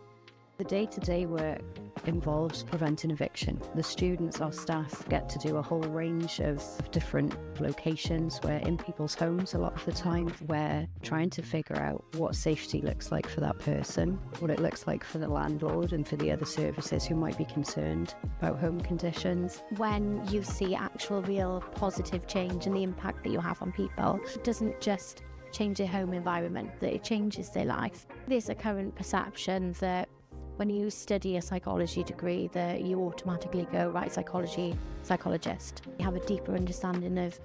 The day-to-day work involves preventing eviction. The students, our staff, get to do a whole range of different locations. We're in people's homes a lot of the time. We're trying to figure out what safety looks like for that person, what it looks like for the landlord and for the other services who might be concerned about home conditions. When you see actual real positive change and the impact that you have on people, it doesn't just change their home environment, that it changes their life. There's a current perception that when you study a psychology degree that you automatically go, right, psychologist. You have a deeper understanding of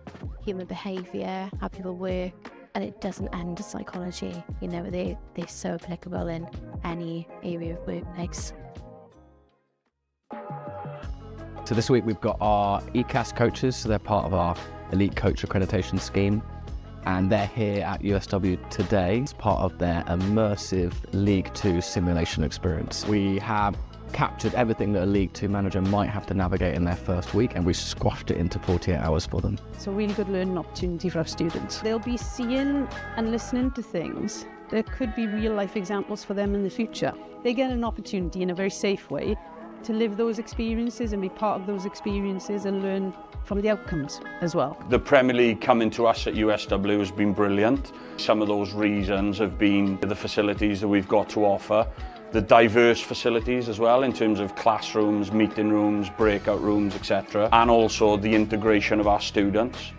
human behaviour, how people work, and it doesn't end as psychology. They're so applicable in any area of workplace. So this week we've got our ECAS coaches, so they're part of our elite coach accreditation scheme. And they're here at USW today as part of their immersive League 2 simulation experience. We have captured everything that a League 2 manager might have to navigate in their first week, and we squashed it into 48 hours for them. It's a really good learning opportunity for our students. They'll be seeing and listening to things that could be real life examples for them in the future. They get an opportunity in a very safe way to live those experiences and be part of those experiences and learn from the outcomes as well. The Premier League coming to us at USW has been brilliant. Some of those reasons have been the facilities that we've got to offer, the diverse facilities as well in terms of classrooms, meeting rooms, breakout rooms, etc. And also the integration of our students.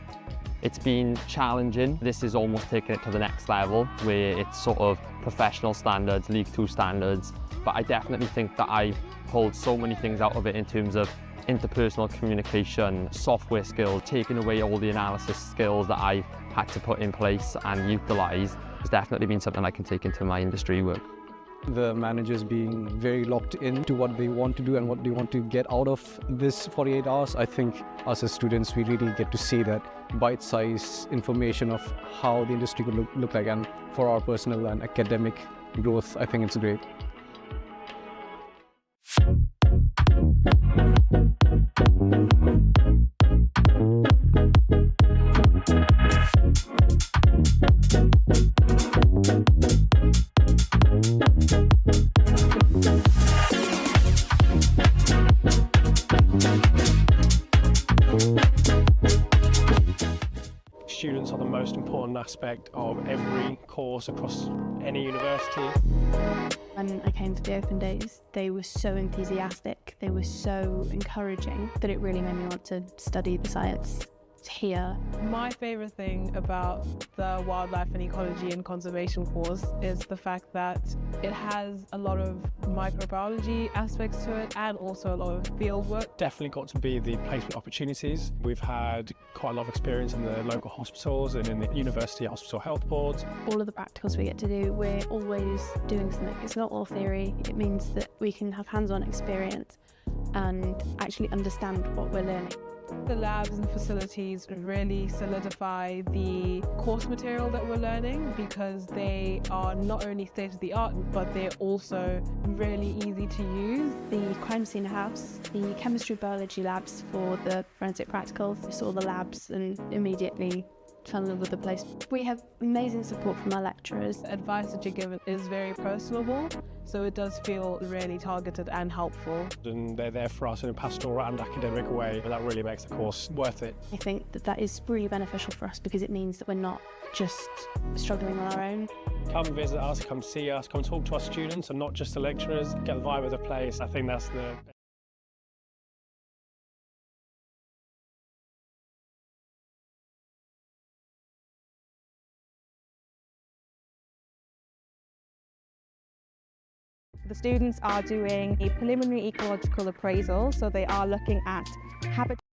It's been challenging. This is almost taking it to the next level where it's sort of professional standards, League 2 standards. But I definitely think that I pulled so many things out of it in terms of interpersonal communication, software skills, taking away all the analysis skills that I had to put in place and utilise. Has definitely been something I can take into my industry work. The managers being very locked into what they want to do and what they want to get out of this 48 hours. I think us as students, we really get to see that bite-sized information of how the industry could look like, and for our personal and academic growth, I think it's great. Students are the most important aspect of every course across any university. When I came to the open days, they were so enthusiastic, they were so encouraging that it really made me want to study the science here. My favourite thing about the wildlife and ecology and conservation course is the fact that it has a lot of microbiology aspects to it and also a lot of field work. Definitely got to be the placement opportunities. We've had quite a lot of experience in the local hospitals and in the university hospital health boards. All of the practicals we get to do, we're always doing something. It's not all theory. It means that we can have hands-on experience and actually understand what we're learning. The labs and facilities really solidify the course material that we're learning because they are not only state-of-the-art, but they're also really easy to use. The crime scene house, the chemistry biology labs for the forensic practicals. We saw the labs and immediately fell in love with the place. We have amazing support from our lecturers. The advice that you're given is very personable, so it does feel really targeted and helpful. And they're there for us in a pastoral and academic way, and that really makes the course worth it. I think that is really beneficial for us because it means that we're not just struggling on our own. Come visit us, come see us, come talk to our students and not just the lecturers, get the vibe of the place. I think that's the The students are doing a preliminary ecological appraisal, so they are looking at habitat